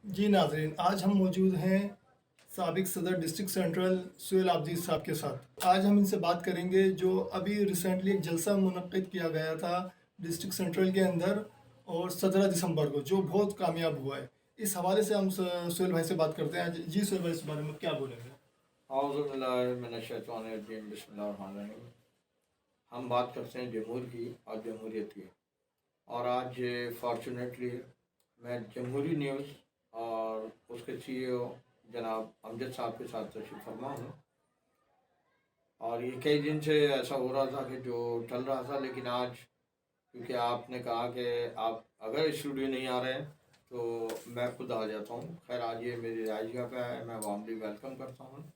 जी नाज़रीन, आज हम मौजूद हैं साबिक सदर डिस्ट्रिक्ट सेंट्रल सुहेल आबदीज़ साहब के साथ। आज हम इनसे बात करेंगे जो अभी रिसेंटली एक जलसा मुनक्किद किया गया था डिस्ट्रिक्ट सेंट्रल के अंदर, और 17 दिसंबर को, जो बहुत कामयाब हुआ है। इस हवाले से हम सुहेल भाई से बात करते हैं। जी सुहेल भाई, इस बारे में क्या बोलेंगे? औज़ुबिल्लाहिमिनश्शैतानिर्रजीम बिस्मिल्लाहिर्रहमानिर्रहीम। हम बात करते हैं जमहूर की और जमहूरियत की। और आज फॉर्चुनेटली मैं जमहूरी न्यूज़ और उसके CEO जनाब अमजद साहब के साथ तशरीफ़ फरमा हूँ। और ये कई दिन से ऐसा हो रहा था कि जो चल रहा था, लेकिन आज क्योंकि आपने कहा कि आप अगर स्टूडियो नहीं आ रहे हैं तो मैं खुद आ जाता हूँ। खैर, आज ये मेरी राजगा पे है, मैं वार्मली वेलकम करता हूँ।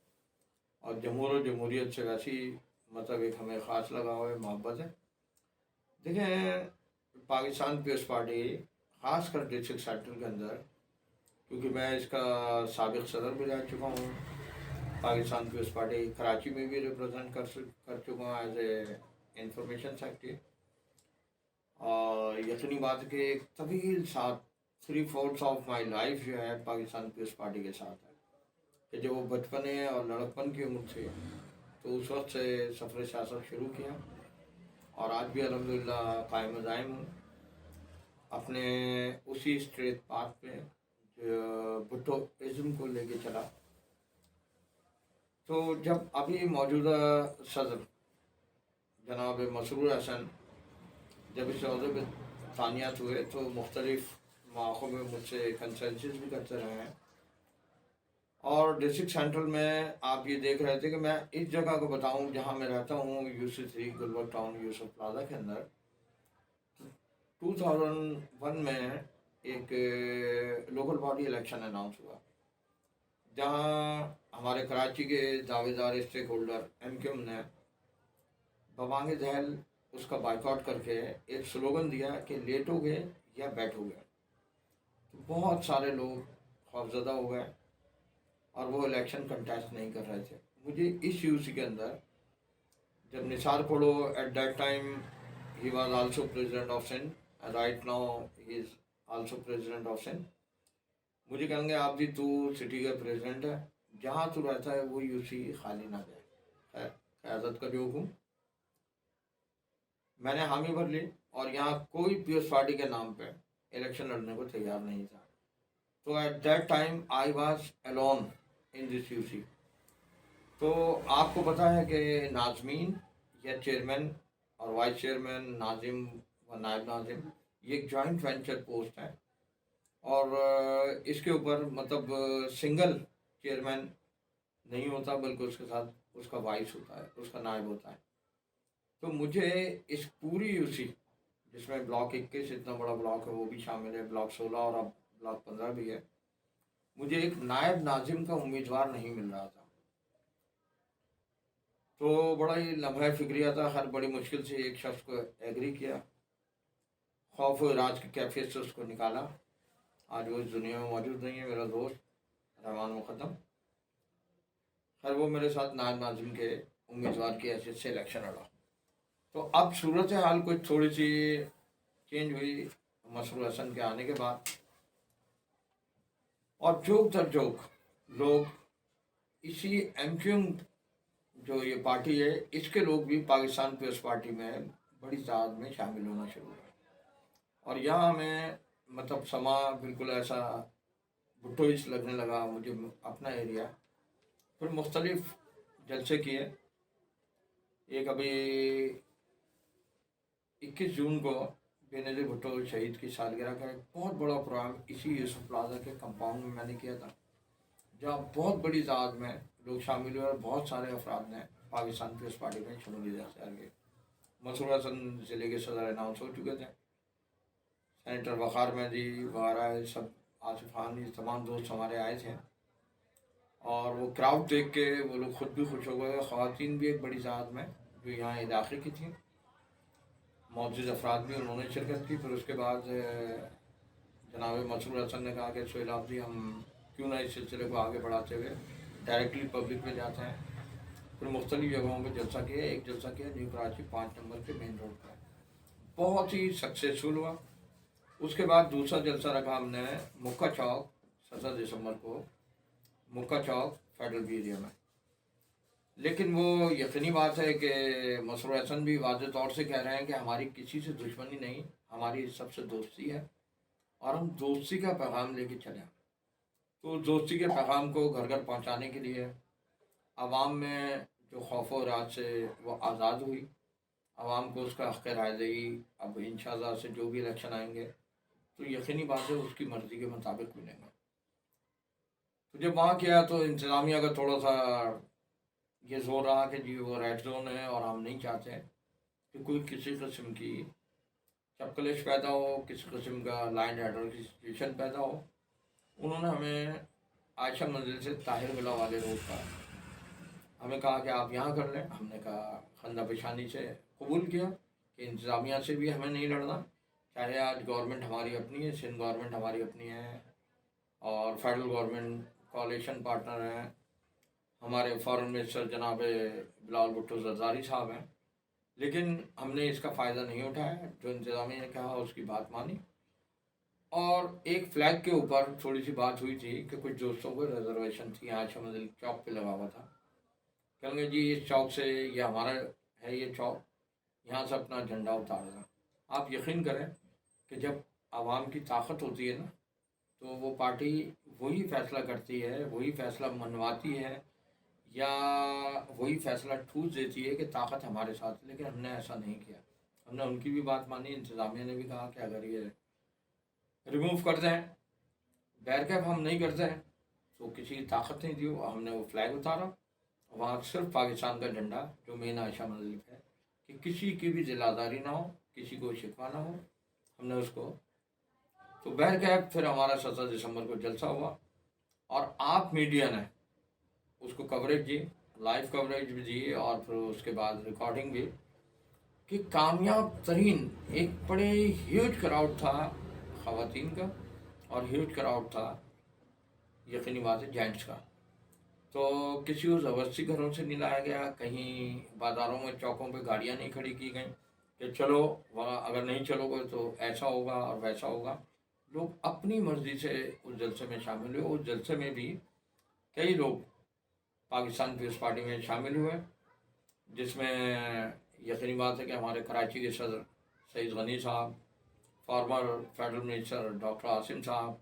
और जमहूर और जमहूरियत से वैसी मतलब एक हमें ख़ास लगाव है, मोहब्बत है। देखें, पाकिस्तान पीपल्स पार्टी ख़ास कर डिस्ट्रिक्ट सेंट्रल के अंदर, क्योंकि मैं इसका साबिक सदर भी रह चुका हूँ, पाकिस्तान पीपल्स पार्टी कराची में भी रिप्रेजेंट कर चुका हूँ एज ए इंफॉर्मेशन सेक्रेटरी। और यकीनी बात है कि एक तवील साथ 3/4 ऑफ माई लाइफ जो है पाकिस्तान पीपल्स पार्टी के साथ है, कि जो बचपने और लड़कपन की उम्र से, तो उस वक्त से सफ़र सियासत शुरू किया और आज भी अल्हम्दुलिल्लाह कायम दायम हूँ अपने उसी स्ट्रेट पाथ पे जो भुट्टो इज़्म को लेके चला। तो जब अभी मौजूदा सदर जनाब मसरूर हसन जब इस अहदे पे तानियात हुए तो मुख्तलिफ़ मौक़ों में मुझसे कंसल्टेंस भी करते रहे हैं। और डिस्ट्रिक्ट सेंट्रल में आप ये देख रहे थे कि मैं इस जगह को बताऊं जहां मैं रहता हूं, UC3 Gulberg town Yusuf plaza के अंदर। 2001 में एक लोकल बॉडी इलेक्शन अनाउंस हुआ, जहां हमारे कराची के दावेदार स्टेक होल्डर MQM ने बवांगे दहल उसका बाइकआउट करके एक स्लोगन दिया कि लेटोगे या बैठोगे। तो बहुत सारे लोग खौफजदा हो गए और वो इलेक्शन कंटेस्ट नहीं कर रहे थे। मुझे इस UC के अंदर जब निसार पढ़ो, at that time he was also president of Sindh, right now he is also president of Sindh. मुझे कहेंगे आप भी तू सिटी का प्रेसिडेंट है, जहाँ तू रहता है वो UC खाली ना जाए। खैर, क़यादत का जो हुक्म, मैंने हामी भर ली और यहाँ कोई पीएस पार्टी के नाम पे इलेक्शन लड़ने को तैयार नहीं था। तो eight that time I was alone in this UC। तो आपको पता है कि नाज़मीन या चेयरमैन और वाइस चेयरमैन, नाजिम व नायब नाजिम, ये एक जॉइंट वेंचर पोस्ट है। और इसके ऊपर मतलब सिंगल चेयरमैन नहीं होता, बल्कि उसके साथ उसका वाइस होता है, उसका नायब होता है। तो मुझे इस पूरी UC, जिसमें ब्लॉक 21 इतना बड़ा ब्लॉक है वो भी शामिल है, ब्लॉक 16 और अब ब्लॉक 15 भी है, मुझे एक नायब नाजिम का उम्मीदवार नहीं मिल रहा था। तो बड़ा ही लम्हा फिक्रिया था। हर बड़ी मुश्किल से एक शख्स को एग्री किया, खौफ व राज की कैफियत से उसको निकाला। आज वो इस दुनिया में मौजूद नहीं है, मेरा दोस्त रहमान मुक़द्दम। खैर, वो मेरे साथ नायब नाज़िम के उम्मीदवार की हैसियत से इलेक्शन लड़ा। तो अब सूरत हाल कुछ थोड़ी सी चेंज हुई मसरूर हसन के आने के बाद, और जोक दर जोक लोग इसी MQM जो ये पार्टी है, इसके लोग भी पाकिस्तान पीपल्स पार्टी में बड़ी तादाद में शामिल होना शुरू हुए। और यहाँ हमें मतलब समा बिल्कुल ऐसा भुट्टोइश लगने लगा मुझे, अपना एरिया। फिर मुख्तलिफ जलसे किए। एक अभी 21 जून को बेनज़ीर भुट्टो शहीद की सालगिरह का एक बहुत बड़ा प्रोग्राम इसी यूसुफ प्लाजा के कंपाउंड में मैंने किया था, जहाँ बहुत बड़ी तादाद में लोग शामिल हुए और बहुत सारे अफराद ने पाकिस्तान पीपल्स पार्टी में शमूलियत अख्तियार की। मसरूर हसन ज़िले के सदर अनाउंस हो चुके थे, सेनेटर वक़ार मेहदी वगैरह सब, आसिफ खान, ये तमाम दोस्त हमारे आए थे। और वो क्राउड देख के वो लोग खुद भी खुश हो गए। ख़वातीन भी एक बड़ी तादाद में जो यहाँ इलाक़े की थी, मौजूद अफराद भी, उन्होंने शिरकत की। फिर उसके बाद जनाब मसरूर हसन ने कहा कि सुहेल आबदी, हम क्यों ना इस सिलसिले को आगे बढ़ाते हुए डायरेक्टली पब्लिक में जाते हैं। फिर मुख्तलिफ जगहों पर जलसा किया। एक जलसा किया न्यू कराची 5 नंबर के मेन रोड पर, बहुत ही सक्सेसफुल हुआ। उसके बाद दूसरा जलसा रखा हमने मुक्का चौक 17 दिसंबर को मुक्का चौक फेडरल बी एरिया में। लेकिन वो यकीनी बात है कि मसरूर हसन भी वाज़ेह तौर से कह रहे हैं कि हमारी किसी से दुश्मनी नहीं, हमारी सबसे दोस्ती है और हम दोस्ती का पैगाम लेके चले। तो दोस्ती के पैगाम को घर घर पहुंचाने के लिए आवाम में जो खौफ व राज से वो आज़ाद हुई, आवाम को उसका हक़ राय दही। अब इंशाअल्लाह से जो भी इलेक्शन आएंगे तो यकीनी बात है उसकी मर्ज़ी के मुताबिक मिलेंगे। तो जब वहाँ किया तो इंतज़ामिया का थोड़ा सा ये जोर रहा कि जी वो रेड जोन है और हम नहीं चाहते कि कोई किसी किस्म की चपकलेश पैदा हो, किसी किस्म का लाइन एडर की सिचुएशन पैदा हो। उन्होंने हमें आयशा मंजिल से ताहिर मिला वाले रोड का हमें कहा कि आप यहाँ कर लें। हमने कहा खंदा पेशानी से कबूल किया कि इंतज़ामिया से भी हमें नहीं लड़ना, चाहे आज गवर्नमेंट हमारी अपनी है, सिंध गवर्नमेंट हमारी अपनी है और फेडरल गवर्नमेंट कोalition पार्टनर हैं, हमारे फॉरेन मिनिस्टर जनाब बिलावल भुट्टो जरदारी साहब हैं। लेकिन हमने इसका फ़ायदा नहीं उठाया, जो इंतज़ामिया ने कहा उसकी बात मानी। और एक फ्लैग के ऊपर थोड़ी सी बात हुई थी कि कुछ दोस्तों को रिजर्वेशन थी, आयशा मंजिल चौक पे लगा हुआ था। कहेंगे जी इस चौक से ये हमारा है, ये चौक यहाँ से अपना झंडा उतारना। आप यकीन करें कि जब आवाम की ताकत होती है ना तो वो पार्टी वही फ़ैसला करती है, वही फ़ैसला मनवाती है या वही फ़ैसला ठूस देती है कि ताकत हमारे साथ है। लेकिन हमने ऐसा नहीं किया, हमने उनकी भी बात मानी। इंतज़ामिया ने भी कहा कि अगर ये रिमूव कर दें, बैरकैप हम नहीं करते हैं तो किसी की ताकत नहीं दी। हमने वो फ्लैग उतारा, वहाँ सिर्फ पाकिस्तान का झंडा जो मेन आयशा मंजिल है कि किसी की भी दिलादारी ना हो, किसी को शिकवा ना हो, हमने उसको। तो बैरकैप फिर हमारा 17 दिसंबर को जलसा हुआ और आप मीडिया ने उसको कवरेज दी, लाइव कवरेज भी दी और फिर उसके बाद रिकॉर्डिंग भी, कि कामयाब तरीन एक बड़े ह्यूज क्राउड था ख़वातीन का और ह्यूज क्राउड था यकीनी बात है जेंट्स का। तो किसी को ज़बरदस्ती घरों से नहीं लाया गया, कहीं बाज़ारों में चौकों पे गाड़ियाँ नहीं खड़ी की गई कि चलो वहाँ अगर नहीं चलोगे तो ऐसा होगा और वैसा होगा। लोग अपनी मर्ज़ी से उस जलसे में शामिल हुए। उस जलसे में भी कई लोग पाकिस्तान पीपल्स पार्टी में शामिल हुए, जिसमें यकीनी बात है कि हमारे कराची के सदर सईद गनी साहब, farmer federal minister doctor Asim साहब,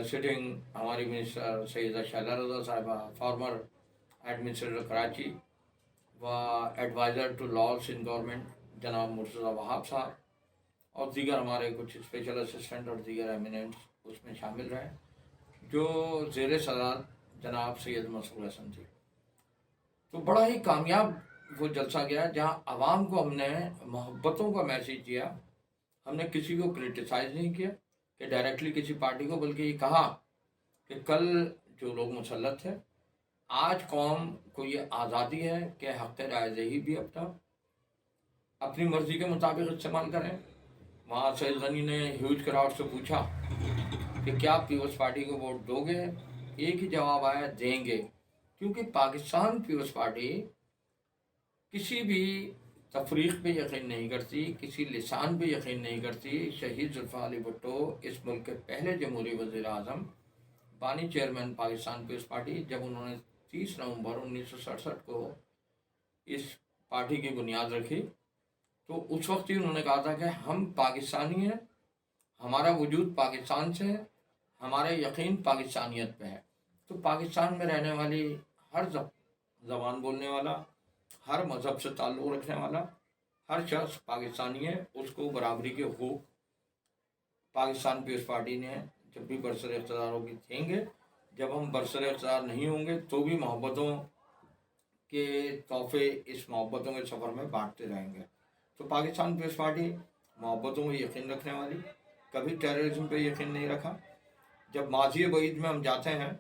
सिटिंग हमारी मिनिस्टर सैयदा शैला रज़ा साहिबा, फॉर्मर एडमिनिस्ट्रेटर कराची व adviser to laws in government जनाब मुर्तज़ा वहाब साहब और दीगर हमारे कुछ स्पेशल असिस्टेंट और दीगर एमिनेंट्स उसमें शामिल रहे, जो ज़ेर सदारत जनाब सैयद मसरूर हसन थी। तो बड़ा ही कामयाब वो जलसा गया जहाँ आवाम को हमने मोहब्बतों का मैसेज दिया। हमने किसी को क्रिटिसाइज़ नहीं किया कि डायरेक्टली किसी पार्टी को, बल्कि ये कहा कि कल जो लोग मुसल्लत थे, आज कौम को ये आज़ादी है कि हक़ राय दही भी अपनी मर्ज़ी के मुताबिक इस्तेमाल करें। वहाँ सईद गनी ने ह्यूज क्राउड से पूछा कि क्या पीपल्स पार्टी को वोट दोगे? एक ही जवाब आया, देंगे, क्योंकि पाकिस्तान पीपल्स पार्टी किसी भी तफरीक पे यकीन नहीं करती, किसी लिसान पे यकीन नहीं करती। शहीद जुल्फ़िकार अली भुट्टो इस मुल्क के पहले जमहूरी वज़ीर आज़म, बानी चेयरमैन पाकिस्तान पीपल्स पार्टी, जब उन्होंने 30 नवंबर 1967 को इस पार्टी की बुनियाद रखी तो उस वक्त ही उन्होंने कहा था कि हम पाकिस्तानी हैं, हमारा वजूद पाकिस्तान से है, हमारा यकीन पाकिस्तानियत पे है। तो पाकिस्तान में रहने वाली हर ज़बान बोलने वाला, हर मज़हब से ताल्लुक़ रखने वाला हर शख्स पाकिस्तानी है, उसको बराबरी के हुकूक़ पाकिस्तान पीपल्स पार्टी ने जब भी बरसर इक़्तिदार होगी देंगे। जब हम बरसर इक़्तिदार नहीं होंगे तो भी मोहब्बतों के तोहफ़े इस मोहब्बतों के सफ़र में बांटते रहेंगे। तो पाकिस्तान पीपल्स पार्टी मोहब्बतों में यकीन रखने वाली, कभी टेररिज्म पे यकीन नहीं रखा। जब माज़ी बईद में हम जाते हैं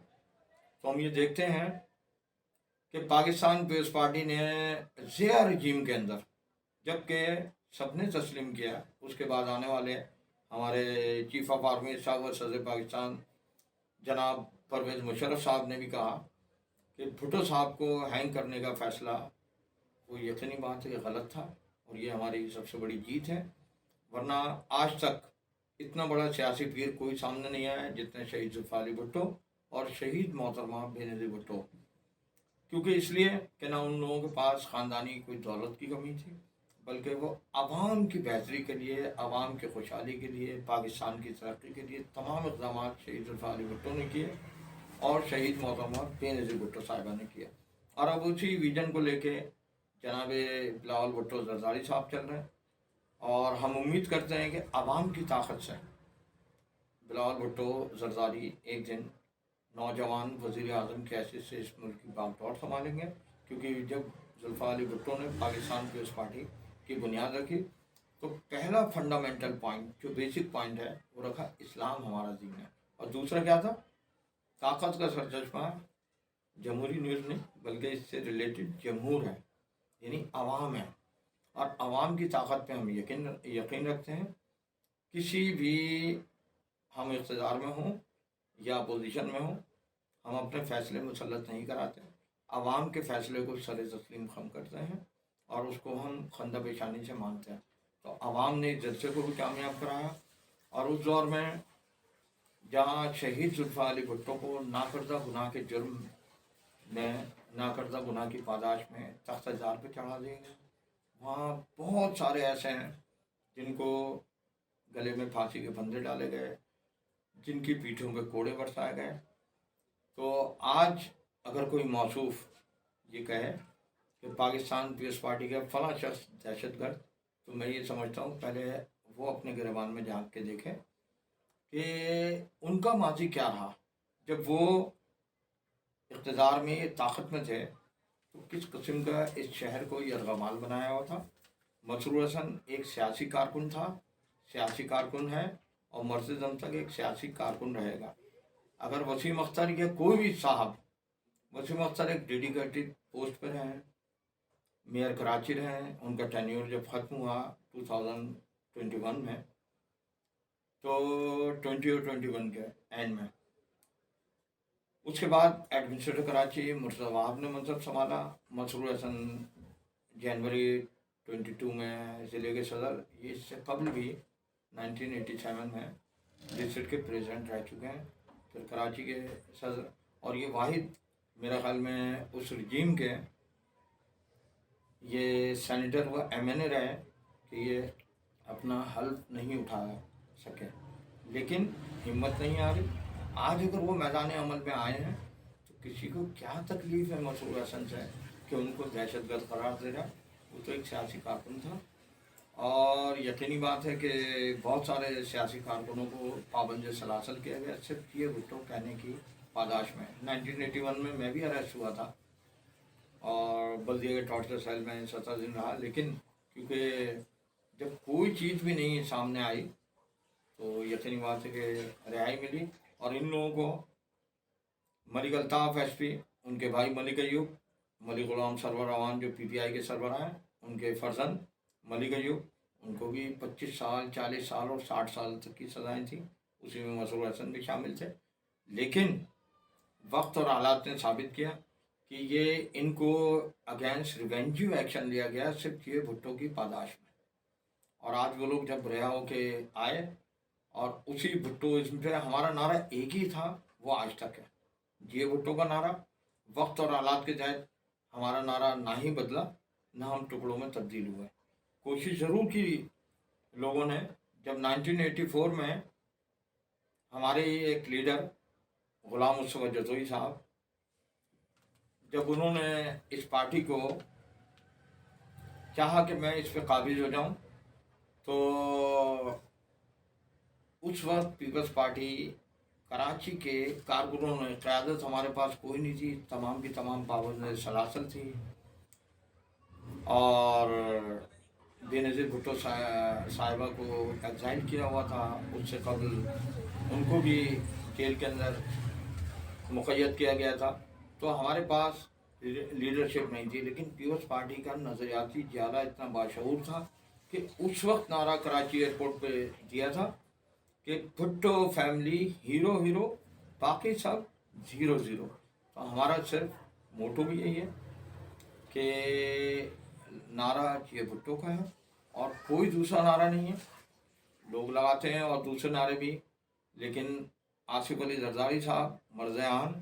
तो हम ये देखते हैं कि पाकिस्तान पीपल्स पार्टी ने ज़िया रजीम के अंदर, जबकि सबने तस्लीम किया, उसके बाद आने वाले हमारे चीफ ऑफ आर्मी साहब और सदर पाकिस्तान जनाब परवेज़ मुशर्रफ साहब ने भी कहा कि भुट्टो साहब को हैंग करने का फ़ैसला वो यकीनी बात है कि गलत था और ये हमारी सबसे बड़ी जीत है। वरना आज तक इतना बड़ा सियासी पीर कोई सामने नहीं आया जितने शहीद जुल्फ़िकार अली भुट्टो और शहीद मोहतरमा बेनज़ीर भुट्टो। क्योंकि इसलिए कि ना उन लोगों के पास ख़ानदानी कोई दौलत की कमी थी, बल्कि वो आवाम की बेहतरी के लिए, आवाम की खुशहाली के लिए, पाकिस्तान की तरक्की के लिए तमाम इक़दाम शहीद जुल्फ़िकार अली भुट्टो ने किए और शहीद मोहतरमा बेनज़ीर भुट्टो साहिबा ने किया। और अब उसी विजन को लेके जनाब बिलावल भुट्टो ज़रदारी साहब चल रहे हैं और हम उम्मीद करते हैं कि आवाम की ताकत से बिलावल भुट्टो ज़रदारी एक दिन नौजवान वज़ीर आज़म की हैसियत से इस मुल्क की बागडोर संभालेंगे। क्योंकि जब जुल्फ़िकार अली भुट्टो ने पाकिस्तान पीपल्स पार्टी की बुनियाद रखी तो पहला फंडामेंटल पॉइंट, जो बेसिक पॉइंट है, वो रखा इस्लाम हमारा दीन है। और दूसरा क्या था? ताकत का सरचश्मा जमहूरी न्यूज़ नहीं बल्कि इससे रिलेटेड जमहूर है, यानी आवाम है। और आवाम की ताकत पे हम यकीन रखते हैं। किसी भी हम इक़्तिदार में हों या अपोजिशन में हों, हम अपने फ़ैसले मुसल्लत नहीं कराते, आवाम के फ़ैसले को सर तस्लीम खम करते हैं और उसको हम खंदा पेशानी से मानते हैं। तो आवाम ने इस जलसे को भी कामयाब कराया। और उस दौर में जहाँ शहीद जुल्फ़िकार अली भुट्टो को नाकर्दा गुनाह के जुर्म में, नाकर्दा गुनाह की पादाश में तख्त जार पर चढ़ा दिया गया, वहाँ बहुत सारे ऐसे हैं जिनको गले में फांसी के फंदे डाले गए, जिनकी पीठों पे कोड़े बरसाए गए। तो आज अगर कोई मौसूफ ये कहे कि पाकिस्तान पीपल्स पार्टी का फला शख्स दहशतगर्द, तो मैं ये समझता हूँ पहले वो अपने गिरबान में झांक के देखें कि उनका माजी क्या रहा। जब वो इक़्तिदार में, ताकत में थे, तो किस किस्म का इस शहर को यरगमाल बनाया हुआ था। मसरूर हसन एक सियासी कारकुन था, सियासी कारकुन है और मरते दम तक एक सियासी कारकुन रहेगा। अगर वसीम अख्तर या कोई भी साहब, वसीम अख्तर एक डेडिकेटेड पोस्ट पर हैं, मेयर कराची रहे, उनका टेन्योर जब ख़त्म हुआ 2021 में, तो 20 और 21 के एंड में, उसके बाद एडमिनिस्ट्रेटर कराची मुर्तज़ा वहाब ने मनसब संभाला। मसरूर हसन जनवरी 22 में ज़िले के सदर, ये इससे कबल भी 1987 में डिस्ट्रिक्ट के प्रेसिडेंट रह चुके हैं, फिर कराची के सदर। और ये वाहिद मेरा ख्याल में उस रजीम के ये सेनेटर व MNA रहे कि ये अपना हल्फ नहीं उठा सके, लेकिन हिम्मत नहीं आ रही। आज अगर वो मैदान अमल में आए हैं तो किसी को क्या तकलीफ़ है मसरूर हसन से कि उनको दहशतगर्द करार दे रहा। वो तो एक सियासी कारकुन था और यकीनी बात है कि बहुत सारे सियासी कारकुनों को पाबंद सलासल किया गया सिर्फ ये भुट्टो कहने की पादाश में। 1981 में मैं भी अरेस्ट हुआ था और बल्दिया के टॉर्चर सेल में 17 दिन रहा, लेकिन क्योंकि जब कोई चीज़ भी नहीं सामने आई तो यकीनी बात है कि रिहाई मिली। और इन लोगों को मलिक अल्ताफ़ SP, उनके भाई मलिक अयूब, मलिक ग़ुलाम सरवर अवान जो PPI के सरबराह हैं, उनके फर्जंद मलिक अयूब, उनको भी 25 साल, 40 साल और 60 साल तक की सज़ाएँ थी। उसी में मसरूर हसन भी शामिल थे। लेकिन वक्त और हालात ने साबित किया कि ये इनको अगेंस्ट रिवेंजिव एक्शन लिया गया सिर्फ ये भुट्टो की पादाश में। और आज वो लोग जब रिहा होके आए और उसी भुट्टोइज़्म पे हमारा नारा एक ही था, वो आज तक है। ये भुट्टो का नारा, वक्त और हालात के तहत हमारा नारा ना ही बदला, ना हम टुकड़ों में तब्दील हुए। कोशिश ज़रूर की लोगों ने। जब 1984 में हमारे एक लीडर ग़ुलाम मुस्तफ़ा जज़ोई साहब, जब उन्होंने इस पार्टी को चाहा कि मैं इस पर काबिज हो जाऊं, तो उस वक्त पीपल्स पार्टी कराची के कारकुनों ने, क़यादत हमारे पास कोई नहीं थी, तमाम की तमाम पाबंद सलासल थी और बेनज़ीर भुट्टो साहिबा को एग्जाइल किया हुआ था। उससे कबल उनको भी जेल के अंदर मुक़य्यद किया गया था। तो हमारे पास लीडरशिप नहीं थी, लेकिन पीपल्स पार्टी का नज़रियाती ज़्यादा इतना बाशऊर था कि उस वक्त नारा कराची एयरपोर्ट पे दिया था कि भुट्टो फैमिली हीरो हीरो, बाकी सब ज़ीरो ज़ीरो। तो हमारा सिर्फ मोटो भी यही है कि नारा ये भुट्टो का है और कोई दूसरा नारा नहीं है। लोग लगाते हैं और दूसरे नारे भी, लेकिन आसिफ अली जरदारी साहब मर्ज़-ए-आन,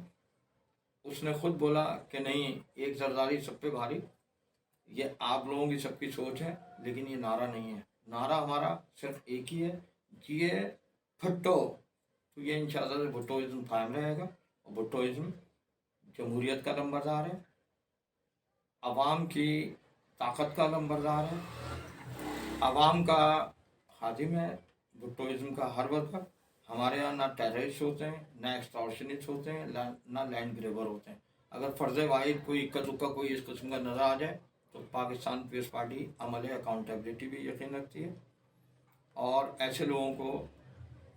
उसने खुद बोला कि नहीं, एक जरदारी सब पे भारी। ये आप लोगों की सबकी सोच है, लेकिन ये नारा नहीं है। नारा हमारा सिर्फ एक ही है, जिए भुट्टो। तो ये इंशाअल्लाह से भुट्टोइज्म कायम रहेगा, और भुट्टोइज्म जमहूरियत का लंबरदार है, अवाम की ताकत का लंबरदार है, अवाम का खादिम है। भुट्टोइज्म का हर वर्कर, हमारे यहाँ ना टेररिस्ट होते हैं, ना एक्सटॉर्शनिस्ट होते हैं, ना लैंड ग्रेबर होते हैं। अगर फर्ज वाहिद कोई इक्का दुक्का कोई इस किस्म का नज़र आ जाए तो पाकिस्तान पीपल्स पार्टी अमल अकाउंटेबिलिटी भी यकीन रखती है, और ऐसे लोगों को,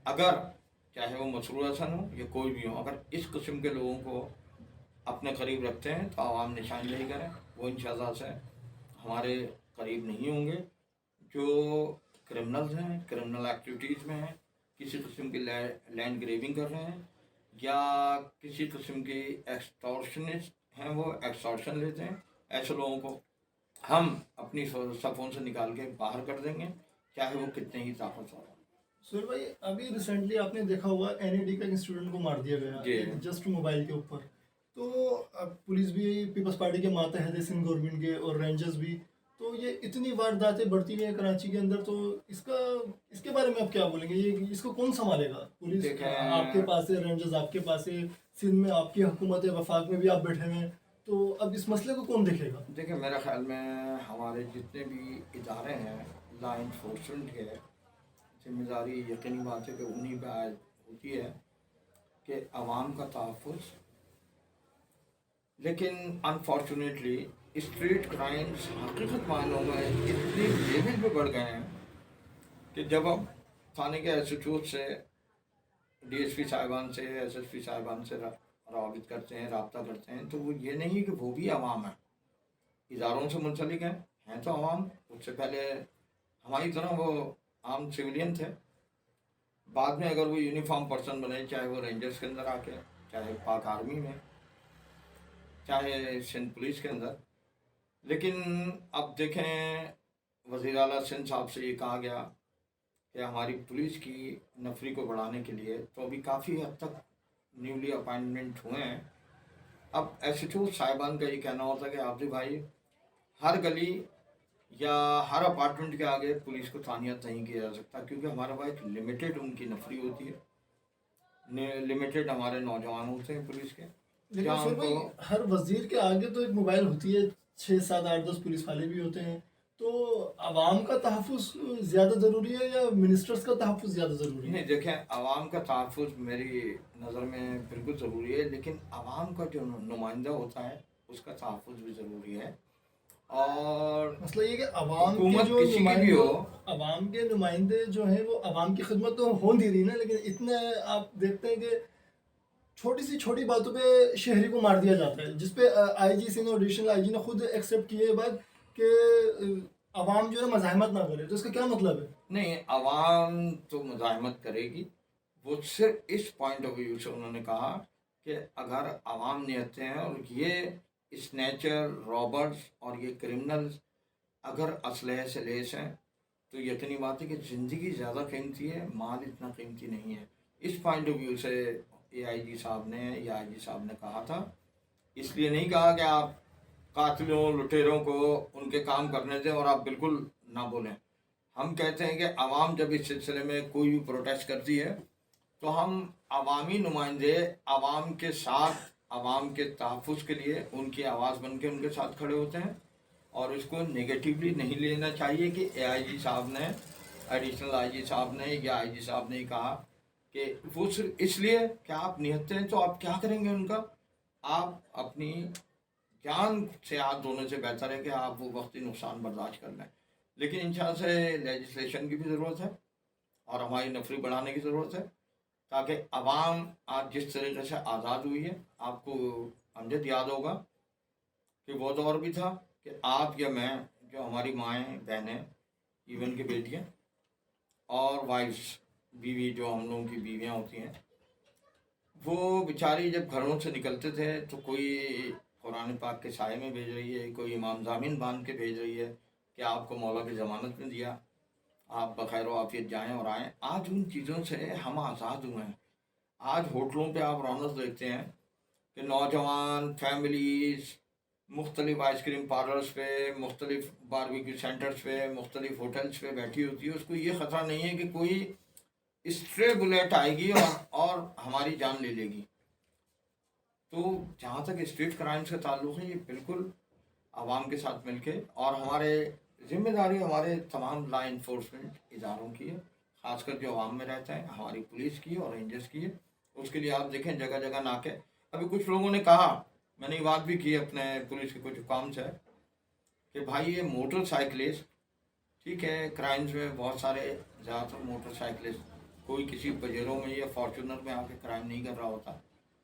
अगर चाहे वो मसरूर हसन हो या कोई भी हो, अगर इस किस्म के लोगों को अपने करीब रखते हैं तो आवाम निशानदेही करें, वो इंशाअल्लाह से हमारे करीब नहीं होंगे। जो क्रिमिनल्स हैं, क्रिमिनल एक्टिविटीज़ में हैं, किसी किस्म की लैंड ग्रेविंग कर रहे हैं, या किसी किस्म की एक्सटॉर्शनिस्ट हैं, वो एक्सटॉर्शन लेते हैं, ऐसे लोगों को हम अपनी सफ़ों से निकाल के बाहर कर देंगे, चाहे वो कितने ही ताकतवर हों। सुहेल भाई, अभी रिसेंटली आपने देखा होगा एनएडी का एक स्टूडेंट को मार दिया गया जी। जस्ट मोबाइल के ऊपर। तो अब पुलिस भी पीपल्स पार्टी के मातहत है, सिंध गवर्नमेंट के, और रेंजर्स भी। तो ये इतनी वारदातें बढ़ती हैं कराची के अंदर, तो इसके बारे में आप क्या बोलेंगे? ये इसको कौन संभालेगा? पुलिस देखें, आपके पास है, रेंजर्स आपके पास है, सिंध में आपकी हुकूमत है, वफाक में भी आप बैठे हुए हैं, तो अब इस मसले को कौन देखेगा? देखिए, मेरे ख्याल में हमारे जितने भी इदारे हैं लॉ इन्फोर्समेंट के, जिम्मेदारी यकीनी बात है कि उन्हीं पर आयद होती है कि आवाम का तहफ़्फ़ुज़। लेकिन अनफॉर्चुनेटली स्ट्रीट क्राइम्स हकीकत मायनों में इतनी लेवल पे बढ़ गए हैं कि जब अब थाने के एसएचओ से, डीएसपी साहिबान से, एसएसपी साहिबान से राबित करते हैं, रब्ता करते हैं, तो वो ये नहीं कि वो भी आवाम है, इदारों से मुंसलिक हैं तो आवाम। उससे पहले हमारी तरह वो आम सिविलियन थे, बाद में अगर वो यूनिफॉर्म पर्सन बने, चाहे वो रेंजर्स के अंदर आके, चाहे पाक आर्मी में, चाहे सिंध पुलिस के अंदर। लेकिन अब देखें, वज़ीर आला सिंध साहब से ये कहा गया कि हमारी पुलिस की नफरी को बढ़ाने के लिए, तो अभी काफ़ी हद तक न्यूली अपॉइंटमेंट हुए हैं। अब एसएचओ साहिबान का ये कहना होता है कि आबिद भाई, हर गली या हर अपार्टमेंट के आगे पुलिस को तानियत नहीं किया जा सकता, क्योंकि हमारे पास एक लिमिटेड उनकी नफरी होती है, लिमिटेड हमारे नौजवान होते हैं पुलिस के। लेकिन जहाँ सुहेल भाई, उनको हर वजीर के आगे तो एक मोबाइल होती है, 6 7 8 10 पुलिस वाले भी होते हैं। तो आवाम का तहफ़्फ़ुज़ ज़्यादा ज़रूरी है या मिनिस्टर्स का तहफ़्फ़ुज़ ज़्यादा ज़रूरी है? नहीं, देखें, आवाम का तहफ़्फ़ुज़ मेरी नज़र में बिल्कुल ज़रूरी है, लेकिन आवाम का जो नुमाइंदा होता है उसका तहफ़्फ़ुज़ भी ज़रूरी है। और मसला ये कि अवाम के हुकूमत जो किसी की भी नुमाइंदे हो, अवाम के नुमाइंदे जो हैं वो अवाम की खिदमत तो हो नहीं रही ना, लेकिन इतने आप देखते हैं कि छोटी सी छोटी बातों पे शहरी को मार दिया जाता है, जिसपे आईजी सिंह और एडिशनल आईजी ने खुद एक्सेप्ट किए बात कि अवाम जो है मज़ाहमत ना करे। तो इसका क्या मतलब है? नहीं, आवाम तो मुज़ाहमत करेगी। वो सिर्फ इस पॉइंट ऑफ व्यू से उन्होंने कहा कि अगर आवाम नियतें हैं, और ये स्नैचर, रॉबर्स और ये क्रिमिनल्स अगर असलहे से लेस हैं, तो यकीनी बात है कि ज़िंदगी ज़्यादा कीमती है, माल इतना कीमती नहीं है। इस पॉइंट ऑफ व्यू से एआईजी साहब ने या आईजी साहब ने कहा था। इसलिए नहीं कहा कि आप कातिलों, लुटेरों को उनके काम करने दें और आप बिल्कुल ना बोलें। हम कहते हैं कि आवाम जब इस सिलसिले में कोई भी प्रोटेस्ट करती है, तो हम अवामी नुमाइंदे आवाम के साथ, आवाम के तहफ़्फ़ुज़ के लिए उनकी आवाज़ बन के उनके साथ खड़े होते हैं। और इसको नेगेटिवली नहीं लेना चाहिए कि एआईजी साहब ने, एडिशनल आईजी साहब ने या आईजी साहब ने कहा कि वो सिर्फ इसलिए कि आप निहत्ते हैं, तो आप क्या करेंगे उनका? आप अपनी जान से हाथ धोने से बेहतर है कि आप वो वक्ती नुकसान बर्दाश्त कर लें। लेकिन इंशाअल्लाह से लेजिस्लेशन की भी ज़रूरत है और हमारी नफरी बढ़ाने की ज़रूरत है, ताकि आवाम आज जिस तरीके से आज़ाद हुई है, आपको अमजद याद होगा कि वो दौर भी था कि आप या मैं, जो हमारी माएँ, बहनें, इवन की बेटियाँ और वाइफ्स, बीवी, जो हम लोगों की बीवियाँ होती हैं, वो बेचारी जब घरों से निकलते थे तो कोई कुरान पाक के साए में भेज रही है, कोई इमाम ज़ामीन बांध के भेज रही है कि आपको मौला की ज़मानत में दिया, आप बखैर आफियत जाएं और आएं। आज उन चीज़ों से हम आज़ाद हुए हैं। आज होटलों पे आप रौनक देखते हैं कि नौजवान फैमिलीज़ मुख्तलिफ आइसक्रीम पार्लर्स पे, मुख्तलिफ बारबेक्यू सेंटर्स पे, मुख्तलिफ होटल्स पे बैठी होती है। उसको ये ख़तरा नहीं है कि कोई स्ट्रे बुलेट आएगी और हमारी जान ले लेगी। तो जहाँ तक स्ट्रीट क्राइम्स का ताल्लुक़ है, ये बिल्कुल आवाम के साथ मिलके, और हमारे जिम्मेदारी हमारे तमाम लॉ इन्फोर्समेंट इदारों की है, ख़ासकर जो आवाम में रहता है, हमारी पुलिस की और रेंजर्स की है। उसके लिए आप देखें जगह जगह नाके। अभी कुछ लोगों ने कहा, मैंने ये बात भी की अपने पुलिस के कुछ हुकाम से, कि भाई ये मोटरसाइकिलिस्ट, ठीक है, क्राइम्स में बहुत सारे ज़्यादातर मोटरसाइकिलिस्ट, कोई किसी पजेरो में या फॉर्चूनर में आके क्राइम नहीं कर रहा होता।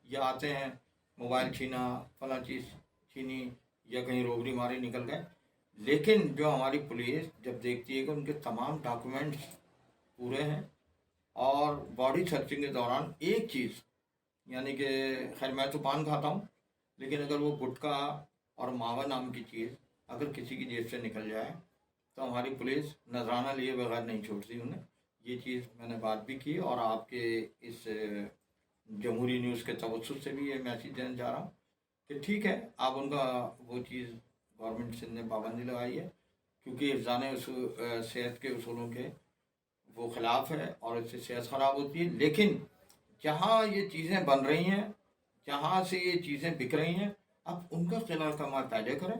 ये आते हैं, मोबाइल छीना, फला चीज़ छीनी, या कहीं रोबरी मारी, निकल गए। लेकिन जो हमारी पुलिस जब देखती है कि उनके तमाम डॉक्यूमेंट्स पूरे हैं, और बॉडी सर्चिंग के दौरान एक चीज़, यानी कि खैर मैं तो पान खाता हूँ, लेकिन अगर वो गुटखा और मावा नाम की चीज़ अगर किसी की जेब से निकल जाए तो हमारी पुलिस नजराना लिए बगैर नहीं छोड़ती उन्हें। ये चीज़ मैंने बात भी की, और आपके इस जमहूरी न्यूज़ के तवज्जुह से भी ये मैसेज देना चाह रहा हूँ कि ठीक है, आप उनका वो चीज़ गवर्नमेंट सिंध ने पाबंदी लगाई है, क्योंकि हिफ्ज़ान सेहत के उसूलों के वो ख़िलाफ़ है और इससे सेहत ख़राब होती है। लेकिन जहाँ ये चीज़ें बन रही हैं, जहाँ से ये चीज़ें बिक रही हैं, आप उनका क़िला कमा पहले करें।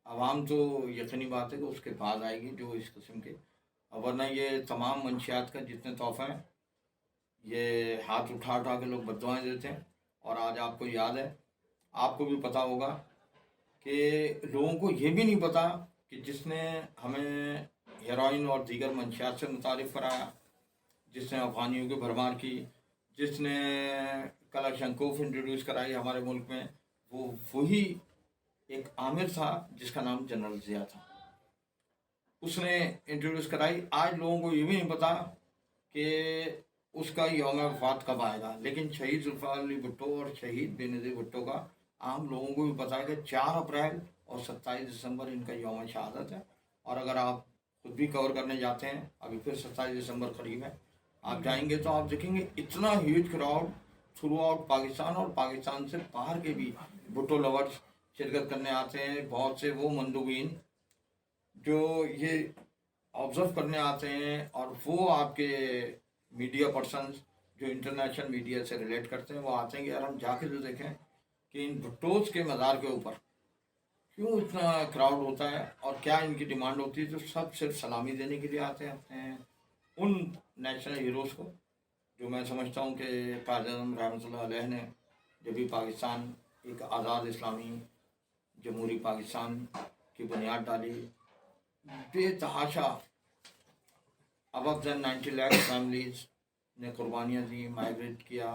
आवाम तो यकीनी बात है कि उसके बाद आएगी जो इस किस्म के, वरना ये तमाम मंशियात का जितने तोहफ़े हैं, ये हाथ उठा उठा के लोग बद्दुआएं देते हैं। और आज आपको याद है, आपको भी पता होगा कि लोगों को ये भी नहीं पता कि जिसने हमें हेरोइन और दीगर मंशियात से मुतारिफ़ कराया, जिसने अफ़गानियों की भरमार की, जिसने कलाशंकोफ इंट्रोड्यूस कराई हमारे मुल्क में, वो वही एक आमिर था जिसका नाम जनरल ज़िया था। उसने इंट्रोड्यूस कराई। आज लोगों को ये भी नहीं पता कि उसका यौम वफ़ात कब आएगा, लेकिन शहीद जुल्फ़िकार अली भुट्टो और शहीद बेनज़ीर भुट्टो का आम लोगों को भी पता है कि 4 अप्रैल और 27 दिसंबर इनका यौम शहादत है। और अगर आप खुद भी कवर करने जाते हैं, अभी फिर 27 दिसंबर करीब है, आप जाएंगे तो आप देखेंगे इतना huge crowd through out Pakistan, और पाकिस्तान से बाहर के भी भुट्टो लवर्स शिरकत करने आते हैं। बहुत से वो मंदूबीन जो ये ऑब्ज़र्व करने आते हैं, और वो आपके मीडिया पर्सन्स जो इंटरनेशनल मीडिया से रिलेट करते हैं, वो आते हैं कि यार हम जाके जो देखें कि इन भुट्टोज़ के मज़ार के ऊपर क्यों इतना क्राउड होता है और क्या इनकी डिमांड होती है। तो सब सिर्फ सलामी देने के लिए आते हैं अपने उन नेशनल हीरोज़ को, जो मैं समझता हूँ कि कायद-ए-आज़म रहमतुल्लाह अलैह ने जब भी पाकिस्तान एक आज़ाद इस्लामी जमहूरी पाकिस्तान की बुनियाद डाली, बेतहाशा अबव दैन 90 लाख फैमिलीज़ ने कुर्बानियाँ दी, माइग्रेट किया,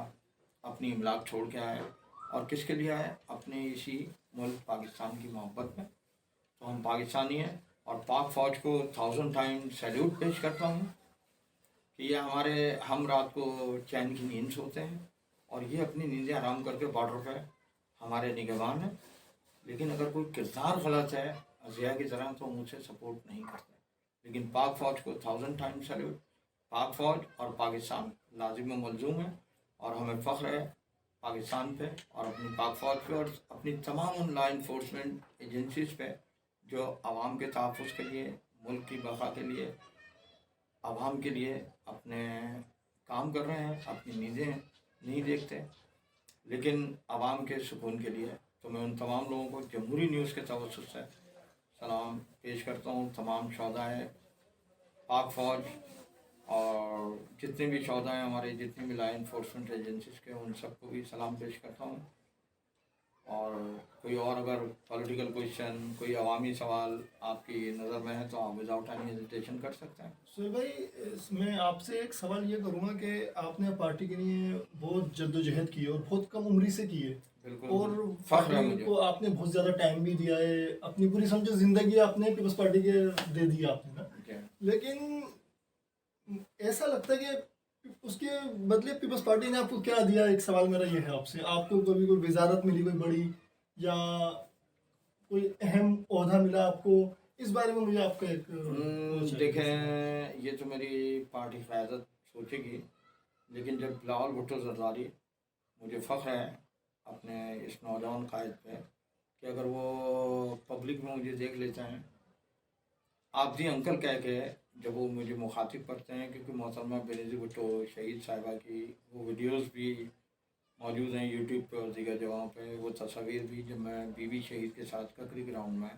अपनी इमलाक छोड़ के आए, और किसके लिए आए? अपने इसी मुल्क पाकिस्तान की मोहब्बत में। तो हम पाकिस्तानी हैं, और पाक फ़ौज को 1000 टाइम्स सैल्यूट पेश करता हूँ कि ये हम रात को चैन की नींद सोते हैं, और ये अपनी नींदें हराम करके बॉर्डर पे हमारे निगहबान हैं। लेकिन अगर कोई किरदार गलत है ज़िया की तरह, तो मुझसे सपोर्ट नहीं करते। लेकिन पाक फ़ौज को 1000 टाइम्स सैल्यूट। पाक फ़ौज और पाकिस्तान लाजिम व मलजूम है, और हमें फ़ख्र है पाकिस्तान पे और अपनी पाक फ़ौज पे और अपनी तमाम उन लॉ इन्फोर्समेंट एजेंसीज़ पे जो आवाम के तहफ़्फ़ुज़ के लिए, मुल्क की बक़ा के लिए, आवाम के लिए अपने काम कर रहे हैं, अपनी नींदें नहीं देखते, लेकिन आवाम के सुकून के लिए। तो मैं उन तमाम लोगों को जमहूरी न्यूज़ के तवज्जुह से सलाम पेश करता हूँ। तमाम शोहदाए पाक फ़ौज और जितने भी शोहदा हैं हमारे, जितने भी लॉ इन्फोर्समेंट एजेंसीज़ के, उन सबको भी सलाम पेश करता हूँ। और कोई और अगर पॉलिटिकल क्वेश्चन, कोई अवामी सवाल आपकी नज़र में है, तो आप विदाउट एनी हेजिटेशन कर सकते हैं। सुहेल भाई, मैं आपसे एक सवाल ये करूँगा कि आपने पार्टी के लिए बहुत जद्दोजहद की है और बहुत कम उम्री से की है, बिल्कुल, और फ़ख्र है पार्टी मुझे। को आपने बहुत ज़्यादा टाइम भी दिया है, अपनी पूरी समझो ज़िंदगी आपने पीपल्स पार्टी के दे दी आपने ना। जी। लेकिन ऐसा लगता है कि उसके बदले पीपल्स पार्टी ने आपको क्या दिया? एक सवाल मेरा ये है आपसे, आपको कभी कोई वजारत मिली कोई बड़ी, या कोई अहम ओहदा मिला आपको, इस बारे में मुझे आपका एक वो चाहिए। देखें, ये तो मेरी पार्टी क़यादत सोचेगी, लेकिन जब बिलावल भुट्टो ज़रदारी, मुझे फ़ख्र है अपने इस नौजवान कायद पे कि अगर वो पब्लिक में मुझे देख लेते हैं, आप जी अंकल कह के जब वो मुझे मुखातिब करते हैं, क्योंकि मोहतरमा बेनज़ीर भुट्टो शहीद साहिबा की वो वीडियोज़ भी मौजूद हैं यूट्यूब पे और दीगर जगहों पे, वो तस्वीर भी जब मैं बीबी शहीद के साथ ककरी ग्राउंड में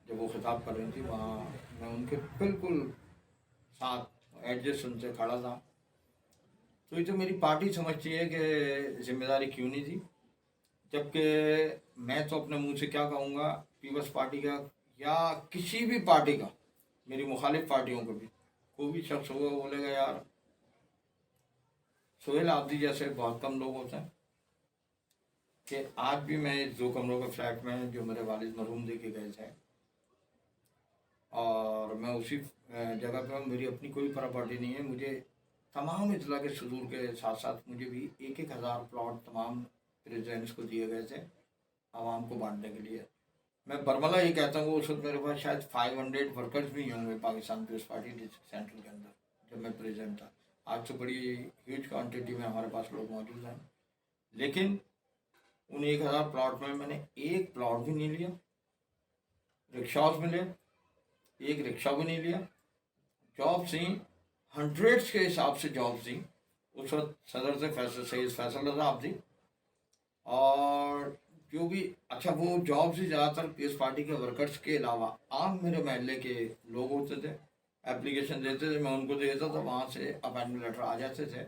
जब वो खिताब कर रही थी, वहाँ मैं उनके बिल्कुल साथ एडजस्ट उनसे खड़ा था। तो ये तो मेरी पार्टी समझती है कि जिम्मेदारी क्यों नहीं थी, जबकि मैं तो अपने मुंह से क्या कहूँगा, पीपल्स पार्टी का या किसी भी पार्टी का, मेरी मुखालिफ पार्टियों को भी कोई भी शख्स होगा वो बोलेगा यार सोहेल आब्दी जैसे बहुत कम लोग होते हैं कि आज भी मैं इस 2 कमरों के फ्लैट में जो मेरे वालिद मरहूम दे के गए थे, और मैं उसी जगह पे, मेरी अपनी कोई प्रॉपर्टी नहीं है, मुझे तमाम इतला के सदूर के साथ साथ मुझे भी 1,000 प्लॉट तमाम प्रेसिडेंट्स को दिए गए थे आवाम को बांटने के लिए। मैं बरमला ये कहता हूँ, उस वक्त मेरे पास शायद 500 वर्कर्स भी होंगे Pakistan Peoples Party district central के अंदर जब मैं प्रेसिडेंट था। आज तो बड़ी ह्यूज क्वान्टिटी में हमारे पास लोग मौजूद हैं, लेकिन उन 1,000 प्लॉट में मैंने एक प्लॉट भी नहीं लिया। रिक्शाज मिले, एक रिक्शा भी नहीं लिया। जॉब सी हंड्रेड्स के हिसाब से जॉब सी, उस वक्त सदर से फैसल रजा आप थी, और जो भी अच्छा वो जॉब से ज़्यादातर पीएस पार्टी के वर्कर्स के अलावा आम मेरे महल्ले के लोग होते थे, एप्लीकेशन देते थे, मैं उनको देता था, वहाँ से अपॉइंटमेंट लेटर आ जाते थे।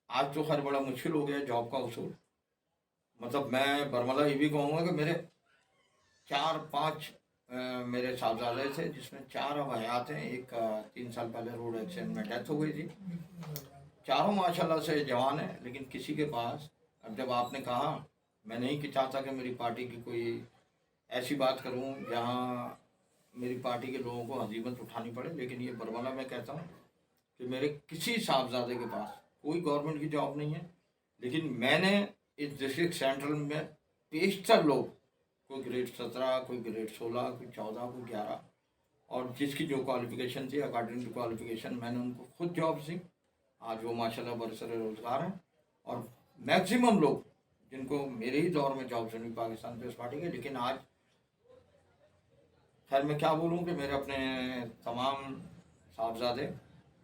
आज तो खैर बड़ा मुश्किल हो गया जॉब का उसूल। मतलब मैं बरमला ये भी कहूँगा कि मेरे 4-5 मेरे साहबजादे थे, जिसमें 4 अब हयात हैं, एक का 3 साल पहले रोड एक्सीडेंट में डेथ हो गई थी। चारों माशाल्लाह से जवान हैं, लेकिन किसी के पास, अब जब आपने कहा, मैं नहीं कि चाहता कि मेरी पार्टी की कोई ऐसी बात करूं जहां मेरी पार्टी के लोगों को हजीमत उठानी पड़े, लेकिन ये बरमला मैं कहता हूं कि मेरे किसी साहबजादे के पास कोई गवर्नमेंट की जॉब नहीं है, लेकिन मैंने इस डिस्ट्रिक्ट सेंट्रल में पेशतर लोग, कोई ग्रेड 17, कोई ग्रेड 16, कोई 14, कोई 11, और जिसकी जो क्वालिफिकेशन थी अकॉर्डिंग टू क्वालिफिकेशन मैंने उनको खुद जॉब दी। आज वो माशाल्लाह बरसर रोज़गार हैं, और मैक्सिमम लोग जिनको मेरे ही दौर में जॉब सुनी पाकिस्तान पीपल्स पार्टी के, लेकिन आज खैर मैं क्या बोलूँ कि मेरे अपने तमाम साहबजादे,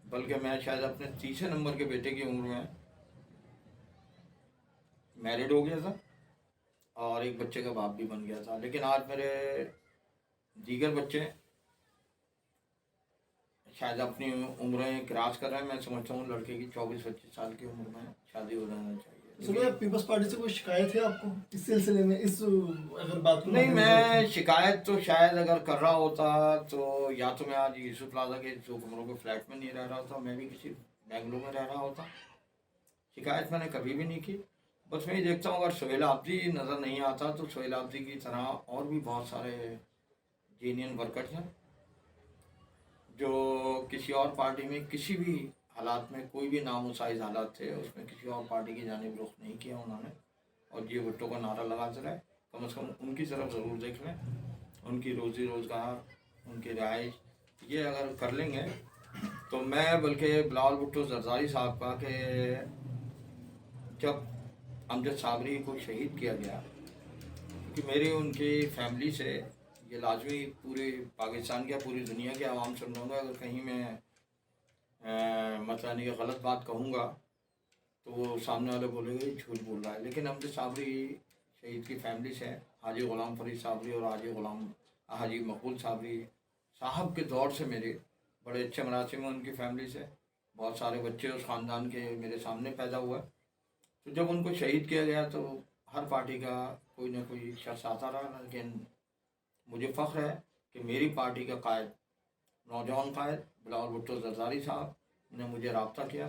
बल्कि मैं शायद अपने तीसरे नंबर के बेटे की उम्र में मैरिड हो गया था और एक बच्चे का बाप भी बन गया था, लेकिन आज मेरे दीगर बच्चे शायद अपनी उम्रें क्रॉस कर रहे हैं। मैं समझता हूँ लड़के की 24-25 साल की उम्र में शादी हो जाना चाहिए। सुनिए, पीपल्स पार्टी से कोई शिकायत है आपको इस सिलसिले में, इस अगर बात को नहीं, माने मैं शिकायत तो शायद अगर कर रहा होता तो या तो मैं आज यूसुफ प्लाजा के 2 कमरों के फ्लैट में नहीं रह रहा होता, मैं भी किसी बेंगलुरु में रह रहा होता। शिकायत मैंने कभी भी नहीं की। बस मैं ये देखता हूँ अगर सोहेल आब्दी नज़र नहीं आता तो सोहेल आब्दी की तरह और भी बहुत सारे यूनियन वर्कर्स हैं जो किसी और पार्टी में किसी भी हालात में, कोई भी नामुसाइज हालात थे उसमें किसी और पार्टी की जानिब रुख नहीं किया उन्होंने, और ये भुट्टो का नारा लगाते रहे। कम से कम उनकी तरफ ज़रूर देख लें, उनकी रोज़ी रोज़गार, उनकी रिहाइश ये अगर कर लेंगे तो मैं बल्कि बिलावल भुट्टो ज़रदारी साहब का कि जब अमजद साबरी को शहीद किया गया, क्योंकि मेरी उनकी फैमिली से ये लाजमी पूरे पाकिस्तान के पूरी दुनिया के आवाम सुन लूँगा, अगर कहीं मैं मतलब यानी कि गलत बात कहूँगा तो वो सामने वाले बोलेंगे झूठ बोल रहा है, लेकिन अमजद साबरी शहीद की फैमिली से हाजी ग़ुलाम फरीद साबरी और हाजी मकबूल साबरी साहब के दौर से मेरे बड़े अच्छे मरासिम हैं उनकी फैमिली से। बहुत सारे बच्चे उस ख़ानदान के मेरे सामने पैदा हुआ। तो जब उनको शहीद किया गया तो हर पार्टी का कोई ना कोई शख्स आता रहा, लेकिन मुझे फ़ख्र है कि मेरी पार्टी का कायद, नौजवान कायद बिलावल भुट्टो ज़रदारी साहब ने मुझे रब्ता किया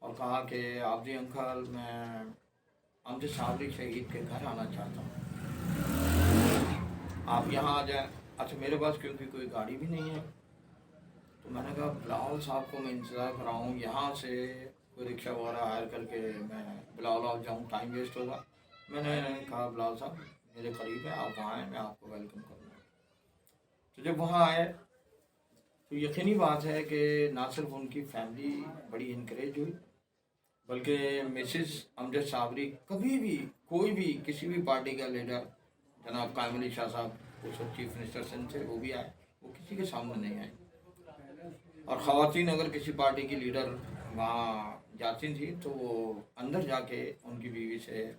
और कहा कि आप जी अंकल, मैं अमजद साबरी शहीद के घर आना चाहता हूँ, आप यहाँ आ जाएँ। अच्छा, मेरे पास क्योंकि कोई गाड़ी भी नहीं है तो मैंने कहा बिलावल साहब को मैं इंतज़ार कराऊँ, यहाँ से कोई रिक्शा वगैरह हायर करके मैं बिलावल जाऊँ, टाइम वेस्ट होगा। मैंने कहा बिलावल साहब मेरे करीब है, आप वहाँ आएँ, मैं आपको वेलकम करूँगा। تو جب وہاں آئے تو یقینی بات ہے کہ نہ صرف ان کی فیملی بڑی انکریج ہوئی، بلکہ مسز امجد صابری کبھی بھی کوئی بھی کسی بھی پارٹی کا لیڈر، جناب قائم علی شاہ صاحب اس وقت چیف منسٹر سندھ تھے، وہ بھی آئے، وہ کسی کے سامنے نہیں آئے. اور خواتین اگر کسی پارٹی کی لیڈر وہاں جاتی تھیں تو وہ اندر جا کے ان کی بیوی سے،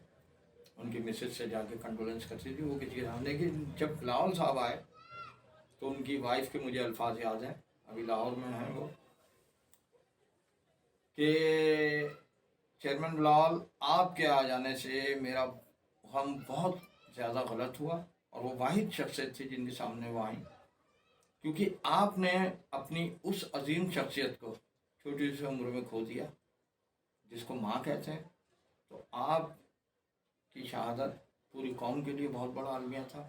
ان کی مسز سے جا کے کنڈولنس کرتی تھی، وہ کسی کے سامنے. لیکن جب بلاول صاحب آئے تو ان کی وائف کے مجھے الفاظ یاد ہیں، ابھی لاہور میں ہیں وہ، کہ چیئرمین بلاول آپ کے آ جانے سے میرا غم بہت زیادہ غلط ہوا، اور وہ واحد شخصیت تھی جن کے سامنے وہ آئیں، کیونکہ آپ نے اپنی اس عظیم شخصیت کو چھوٹی سی عمر میں کھو دیا جس کو ماں کہتے ہیں. تو آپ کی شہادت پوری قوم کے لیے بہت بڑا المیہ تھا،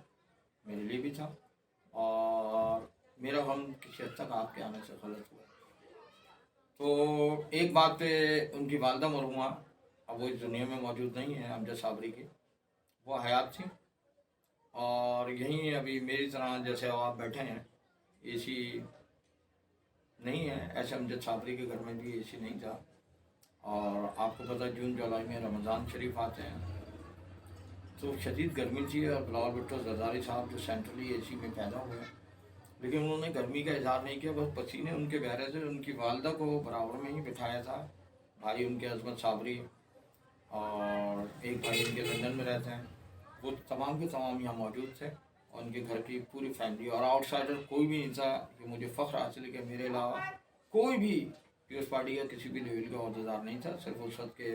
میرے لیے بھی تھا، اور میرا غم کسی حد تک آپ کے آنے سے غلط ہوا. تو ایک بات پہ ان کی والدہ مرحومہ، اب وہ اس دنیا میں موجود نہیں ہیں، امجد صابری کی، وہ حیات تھیں، اور یہیں ابھی میری طرح جیسے آپ بیٹھے ہیں اے سی نہیں ہے، ایسے امجد صابری کے گھر میں بھی اے سی نہیں تھا. اور آپ کو پتہ جون جولائی میں رمضان شریف آتے ہیں تو شدید گرمی تھی، اور بلاول بھٹو زرداری صاحب جو سینٹرلی اے سی میں پیدا ہوئے، لیکن انہوں نے گرمی کا اظہار نہیں کیا، بس پسینے ان کے بہ رہے تھے. ان کی والدہ کو برابر میں ہی بٹھایا تھا، بھائی ان کے عظمت صابری اور ایک بھائی ان کے لندن میں رہتے ہیں، وہ تمام کے تمام یہاں موجود تھے، اور ان کے گھر کی پوری فیملی، اور آؤٹ سائڈر کوئی بھی نہیں تھا. کہ مجھے فخر حاصل ہے کہ میرے علاوہ کوئی بھی پیپلز پارٹی کا کسی بھی لیول کا عہدیدار نہیں تھا، صرف اس وقت کے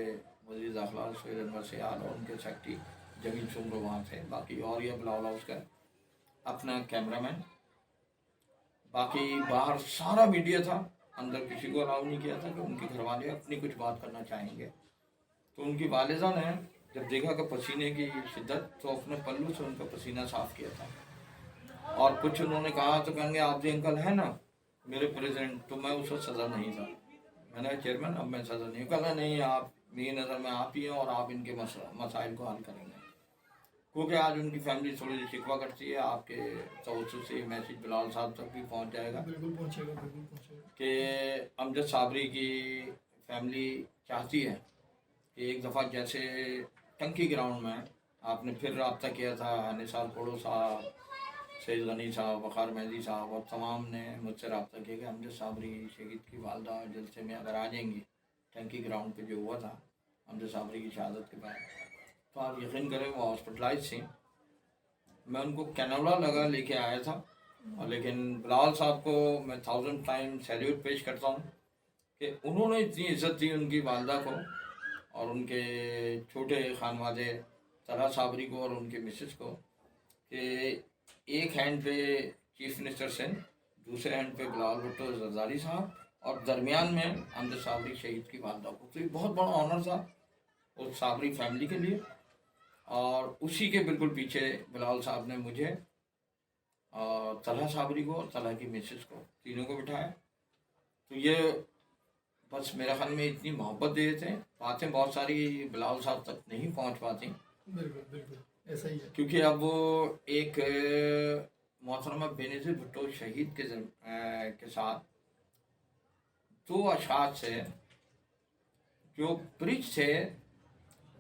وزیر داخلہ سہیل انور سیال اور ان کے سیکرٹری جمیل سمرو وہاں تھے. باقی اور یہ بلاول ہاؤس کا اپنا کیمرہ مین، باقی باہر سارا میڈیا تھا، اندر کسی کو الاؤ نہیں کیا تھا کہ ان کے گھر والے اپنی کچھ بات کرنا چاہیں گے. تو ان کی والدہ نے جب دیکھا کہ پسینے کی شدت، تو اپنے پلو سے ان کا پسینہ صاف کیا تھا، اور کچھ انہوں نے کہا تو کہیں گے آپ جی انکل ہیں نا میرے پریزیڈنٹ. تو میں اس وقت صدر نہیں تھا، میں نے کہا چیئرمین اب میں صدر نہیں ہوں. کہا نہیں، آپ میری نظر میں آپ ہی ہیں، اور آپ ان کے مسائل کو حل کریں گے. کیونکہ آج ان کی فیملی تھوڑی سی شکوہ کرتی ہے، آپ کے توسط سے میسیج بلاول صاحب تک بھی پہنچ جائے گا، بالکل پہنچے گا، بالکل پہنچے گا. کہ امجد صابری کی فیملی چاہتی ہے کہ ایک دفعہ جیسے ٹنکی گراؤنڈ میں آپ نے پھر رابطہ کیا تھا، نثار کوڑو صاحب، سید غنی صاحب، وقار مہدی صاحب، اور تمام نے مجھ سے رابطہ کیا کہ امجد صابری شہید کی والدہ جلسے میں اگر آ جائیں گی ٹنکی گراؤنڈ پہ جو ہوا تھا امجد صابری کی شہادت کے بعد، تو آپ یقین کریں وہ ہاسپٹلائز تھیں. میں ان کو کینولا لگا لے کے آیا تھا، اور لیکن بلاول صاحب کو میں 1000 ٹائم سیلیوٹ پیش کرتا ہوں کہ انہوں نے اتنی عزت دی ان کی والدہ کو اور ان کے چھوٹے خانوادے طلحہ صابری کو اور ان کے مسز کو، کہ ایک ہینڈ پہ چیف منسٹر سندھ، دوسرے ہینڈ پہ بلاول بھٹو زرداری صاحب، اور درمیان میں امجد صابری شہید کی والدہ کو. تو یہ بہت بڑا آنر تھا اس صابری فیملی کے لیے. اور اسی کے بالکل پیچھے بلاول صاحب نے مجھے اور طلحہ صابری کو اور طلحہ کی مسز کو تینوں کو بٹھایا. تو یہ بس میرے خیال میں اتنی محبت دے تھے، باتیں بہت ساری بلاول صاحب تک نہیں پہنچ پاتی، بالکل بالکل ایسا ہی ہے. کیونکہ اب وہ ایک محترمہ بینظیر بھٹو شہید کے ساتھ دو اشخاص تھے جو برج تھے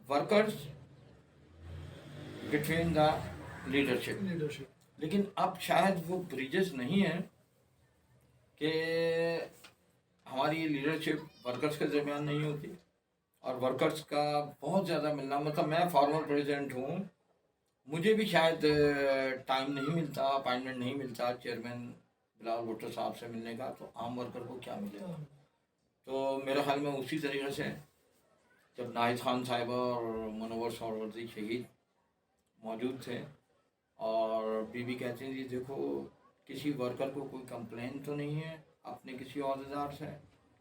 workers between the leadership, leadership لیکن اب شاید وہ بریجز نہیں ہیں کہ ہماری لیڈرشپ ورکرز کے درمیان نہیں ہوتی، اور ورکرز کا بہت زیادہ ملنا، مطلب میں فارمر پریزیڈنٹ ہوں، مجھے بھی شاید ٹائم نہیں ملتا، اپائنٹمنٹ نہیں ملتا چیئرمین بلاول بھٹو صاحب سے ملنے کا، تو عام ورکر کو کیا ملے گا. تو میرے خیال میں اسی طریقے سے جب ناہید خان صاحبہ اور منور سہروردی شہید موجود تھے، اور بی بی کہتی تھی دیکھو کسی ورکر کو کوئی کمپلین تو نہیں ہے اپنے کسی عہدیدار سے،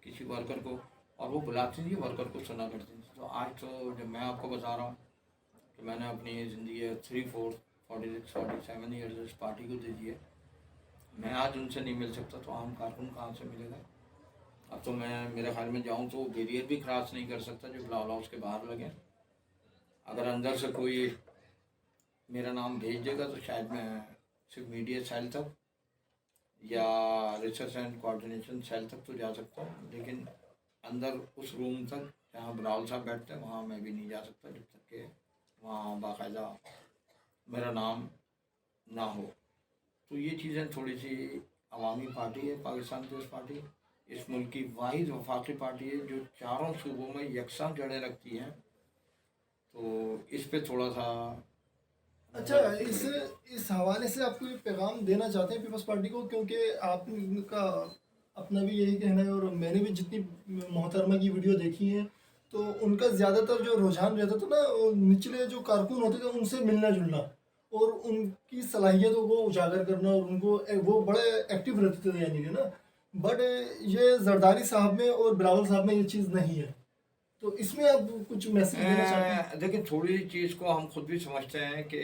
کسی ورکر کو، اور وہ بلاتی تھی ورکر کو سنا کرتی تھی. تو آج تو جب میں آپ کو بتا رہا ہوں کہ میں نے اپنی زندگی 46-47 ایئرز اس پارٹی کو دے دیے، میں آج ان سے نہیں مل سکتا تو عام کارکن کہاں سے ملے گا. اب تو میں میرے خیال میں جاؤں تو بیریئر بھی کراس نہیں کر سکتا جو بلاول ہاؤس کے باہر لگے. اگر اندر سے کوئی میرا نام بھیج دے گا تو شاید میں صرف میڈیا سیل تک या रिसर्च एंड कोऑर्डिनेशन सेल तक तो जा सकता हूँ, लेकिन अंदर उस रूम तक जहाँ बराल साहब बैठते हैं वहाँ मैं भी नहीं जा सकता जब तक कि वहाँ बाकायदा मेरा नाम ना हो। तो ये चीज़ें थोड़ी सी, अवामी पार्टी है पाकिस्तान पीपल्स पार्टी, इस मुल्क की वाहिद वफाकी पार्टी है जो चारों सूबों में यकसा जड़ें रखती है, तो इस पे थोड़ा सा अच्छा, इस हवाले से आप कोई पैगाम देना चाहते हैं पीपल्स पार्टी को, क्योंकि आपका अपना भी यही कहना है और मैंने भी जितनी मोहतरमा की वीडियो देखी है तो उनका ज़्यादातर जो रुझान रहता था ना, वो निचले जो कारकुन होते थे उनसे मिलना जुलना और उनकी सलाहियतों को उजागर करना, और उनको वो बड़े एक्टिव रहते थे यानी कि ना। बट ये जरदारी साहब में और बिलावल साहब में ये चीज़ नहीं है, तो इसमें आप कुछ मैसेज देना चाहते हैं? देखिए, थोड़ी चीज़ को हम खुद भी समझते हैं कि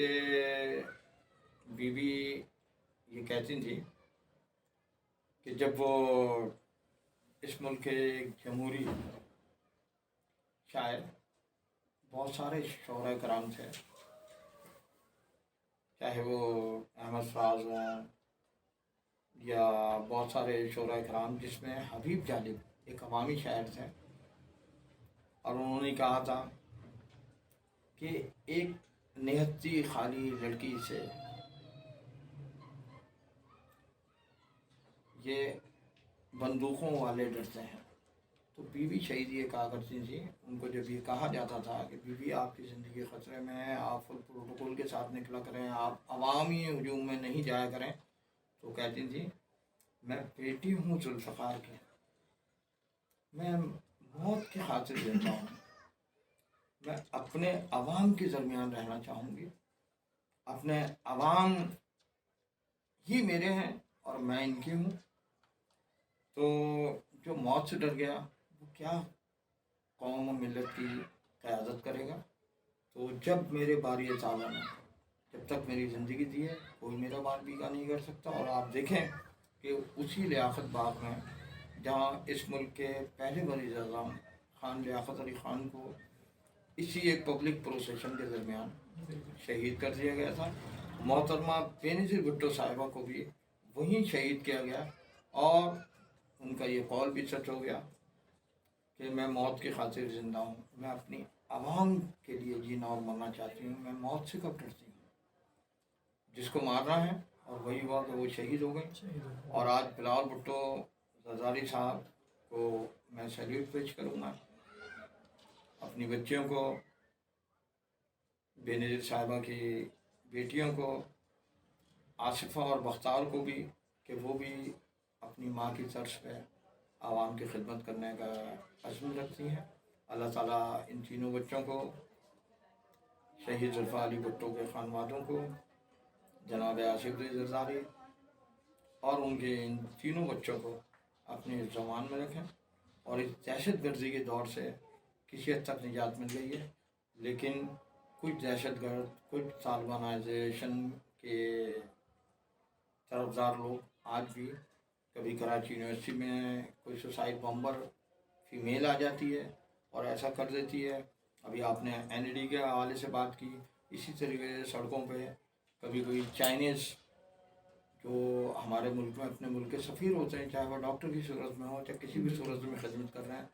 बीबी ये कहती थी कि जब वो इस मुल्क के जमहूरी शायर, बहुत सारे शोरा कराम थे, चाहे वो अहमद फराज हों या बहुत सारे शोरा कराम, जिसमें हबीब जालिब एक अवामी शायर थे, और उन्होंने कहा था कि एक निहत्ती खाली लड़की से ये बंदूकों वाले डरते हैं। तो बीवी शहीद ये कहा करती थी, उनको जब ये कहा जाता था कि बीवी आपकी ज़िंदगी ख़तरे में है, आप फुल प्रोटोकॉल के साथ निकला करें, आप अवामी हजूम में नहीं जाया करें, तो कहती थी मैं बेटी हूँ जुल्फ़कार की, मैं मौत की खातिर जिंदा हूँ, मैं अपने अवाम के दरमियान रहना चाहूँगी, अपने अवाम ही मेरे हैं और मैं इनकी हूँ। तो जो मौत से डर गया वो क्या कौम और मिलत की क़यादत करेगा। तो जब मेरे बारी ताला में, जब तक मेरी ज़िंदगी दी है, कोई मेरा बाल बीगा नहीं कर सकता। और आप देखें कि उसी लियाकत बाग में जहाँ इस मुल्क के पहले वज़ीर आज़म खान लियाकत अली ख़ान को इसी एक पब्लिक प्रोसेशन के दरमियान शहीद कर दिया गया था, मोहतरमा बेनज़ीर भुट्टो साहिबा को भी वहीं शहीद किया गया, और उनका ये कौल भी सच हो गया कि मैं मौत की खातिर ज़िंदा हूँ, मैं अपनी आवाम के लिए जीना और मरना चाहती हूँ, मैं मौत से कब डरती हूँ। जिसको मारना है, और वही हुआ कि वो शहीद हो गए। और आज बिलावल भुट्टो जरदारी साहब को मैं सैल्यूट पेश करूँगा, अपनी बच्चियों को, बेनज़ीर साहिबा की बेटियों को, आसिफ़ा और बख्तार को भी, कि वो भी अपनी माँ की तर्ज पे आवाम की खिदमत करने का अज़्म रखती हैं। अल्लाह ताला इन तीनों बच्चों को, शहीद जुल्फ़ा अली भुट्टो के खानवादों को, जनाब आसिफ जरदारी और उनके इन तीनों बच्चों को अपने ज़मान में रखें। और इस दहशत गर्दी के दौर से किसी हद तक निजात मिल गई है, लेकिन कुछ दहशतगर्द, कुछ तालिबानाइजेशन के तरफदार लोग आज भी, कभी कराची यूनिवर्सिटी में कोई सुसाइड बम्बर फीमेल आ जाती है और ऐसा कर देती है। अभी आपने एनईडी के हवाले से बात की, इसी तरीके से सड़कों पे कभी कोई चाइनीज़ जो हमारे मुल्क में अपने मुल्क के सफ़ीर होते हैं, चाहे वह डॉक्टर की सूरत में हो, चाहे किसी भी सूरत में खिदमत कर रहे हैं,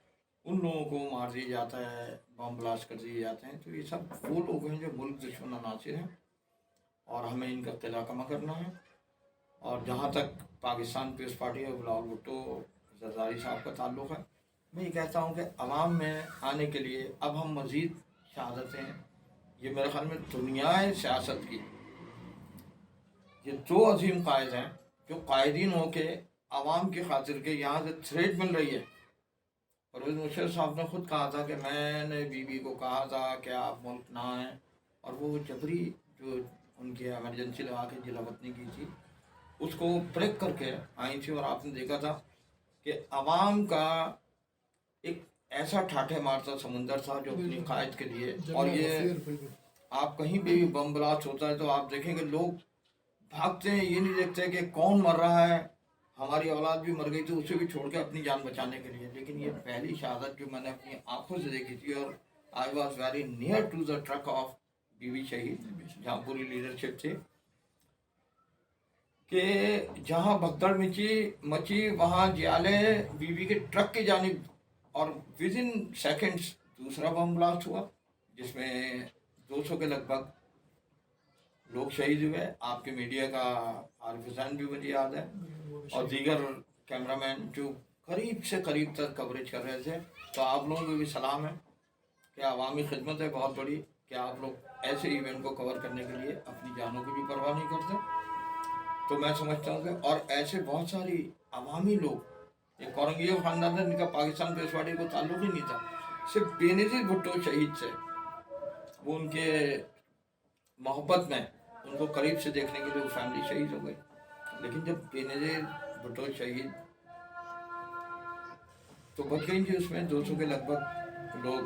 उन लोगों को मार दिया जाता है, बम ब्लास्ट कर दिए जाते हैं। तो ये सब वो लोग हैं जो मुल्क दुश्मन अनासिर हैं, और हमें इनका किला कमा करना है। और जहाँ तक पाकिस्तान पीपल्स पार्टी और बिलावल भुट्टो जरदारी साहब का ताल्लुक़ है, मैं ये कहता हूँ कि अवाम में आने के लिए अब हम मज़ीद शहादतें, ये मेरे ख़्याल में दुनियाए सियासत की ये दो अजीम कायद हैं जो कायदीन हो के आवाम की खातिर के यहाँ से थ्रेड मिल रही है। परवेज़ मुशर्रफ साहब ने खुद कहा था कि मैंने बीबी को कहा था कि आप मुल्क ना आएँ, और वो जबरी जो उनकी एमरजेंसी लगा के जिलावतनी की थी उसको ब्रेक करके आई थी। और आपने देखा था कि आवाम का एक ऐसा ठाठे मारता समुंदर था जो अपनी कायद के लिए, और ये आप कहीं भी बम ब्लास्ट होता है तो आप देखेंगे लोग भागते हैं, ये नहीं देखते कि कौन मर रहा है, हमारी औलाद भी मर गई थी, उसे भी छोड़ के अपनी जान बचाने के लिए। लेकिन ये पहली शहादत जो मैंने अपनी आंखों से देखी थी, और I was very near to the truck of Bibi Shaheed, जहाँ पूरी लीडरशिप थी। کہ جہاں بھگدڑ مچی وہاں جیالے بیوی کے ٹرک کی جانب، اور ود ان سیکنڈس دوسرا بم بلاسٹ ہوا جس میں 200 کے لگ بھگ لوگ شہید ہوئے. آپ کے میڈیا کا عارف حسین بھی مجھے یاد ہے اور دیگر کیمرہ مین جو قریب سے قریب تک کوریج کر رہے تھے. تو آپ لوگوں کو بھی سلام ہے کہ عوامی خدمت ہے بہت بڑی کہ آپ لوگ ایسے ایونٹ کو کور کرنے کے لیے اپنی جانوں کی بھی پرواہ نہیں کرتے. تو میں سمجھتا ہوں کہ اور ایسے بہت ساری عوامی لوگ، ایک اورنگزیب خاندان ہے جن کا پاکستان پیس پارٹی کو تعلق ہی نہیں تھا، صرف بے نظیر بھٹو شہید سے وہ ان کے محبت میں ان کو قریب سے دیکھنے کے لیے وہ فیملی شہید ہو گئی. لیکن جب بے نظیر بھٹو شہید تو بچ گئی تھی، اس میں 200 کے لگ بھگ لوگ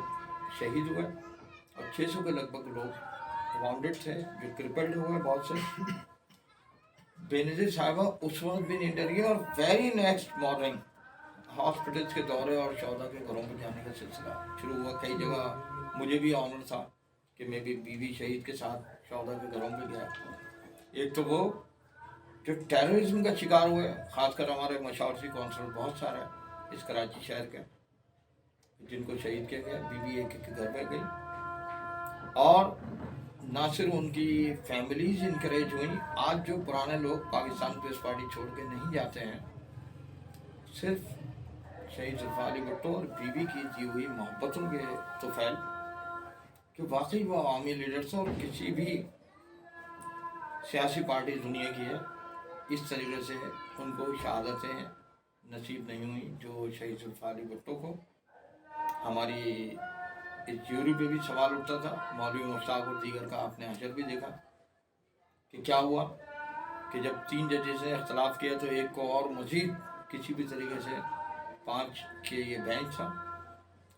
شہید ہوئے اور 600 کے لگ بھگ لوگ واؤنڈڈ تھے جو کرپلڈ ہوئے بہت سے. بے نظیر صاحبہ اس وقت بھی نہیں ڈری اور ویری نیکسٹ مارننگ ہاسپٹلس کے دورے اور شہدا کے گھروں میں جانے کا سلسلہ شروع ہوا. کئی جگہ مجھے بھی آنر تھا کہ میں بھی بیوی شہید کے ساتھ شہدا کے گھروں میں گیا. ایک تو وہ جو ٹیررزم کا شکار ہوئے، خاص کر ہمارے مشاورتی کونسلر بہت سارے اس کراچی شہر کے جن کو شہید کیا گیا، بیوی ایک ایک کے گھر میں گئی. اور نہ صرف ان کی فیملیز انکریج ہوئیں، آج جو پرانے لوگ پاکستان پیس پارٹی چھوڑ کے نہیں جاتے ہیں، صرف شہید ذوالفقار علی بھٹو اور بیوی کی دی ہوئی محبتوں کے طفیل کہ واقعی وہ عوامی لیڈرز اور کسی بھی سیاسی پارٹی دنیا کی ہے اس طریقے سے ان کو شہادتیں نصیب نہیں ہوئیں جو شہید ذوالفقار علی بھٹو کو. ہماری اس جیوری پہ بھی سوال اٹھتا تھا، مولوی مشتاق اور دیگر کا آپ نے حشر بھی دیکھا کہ کیا ہوا کہ جب 3 ججز نے اختلاف کیا تو ایک کو اور مزید کسی بھی طریقے سے 5 کے یہ بینچ تھا،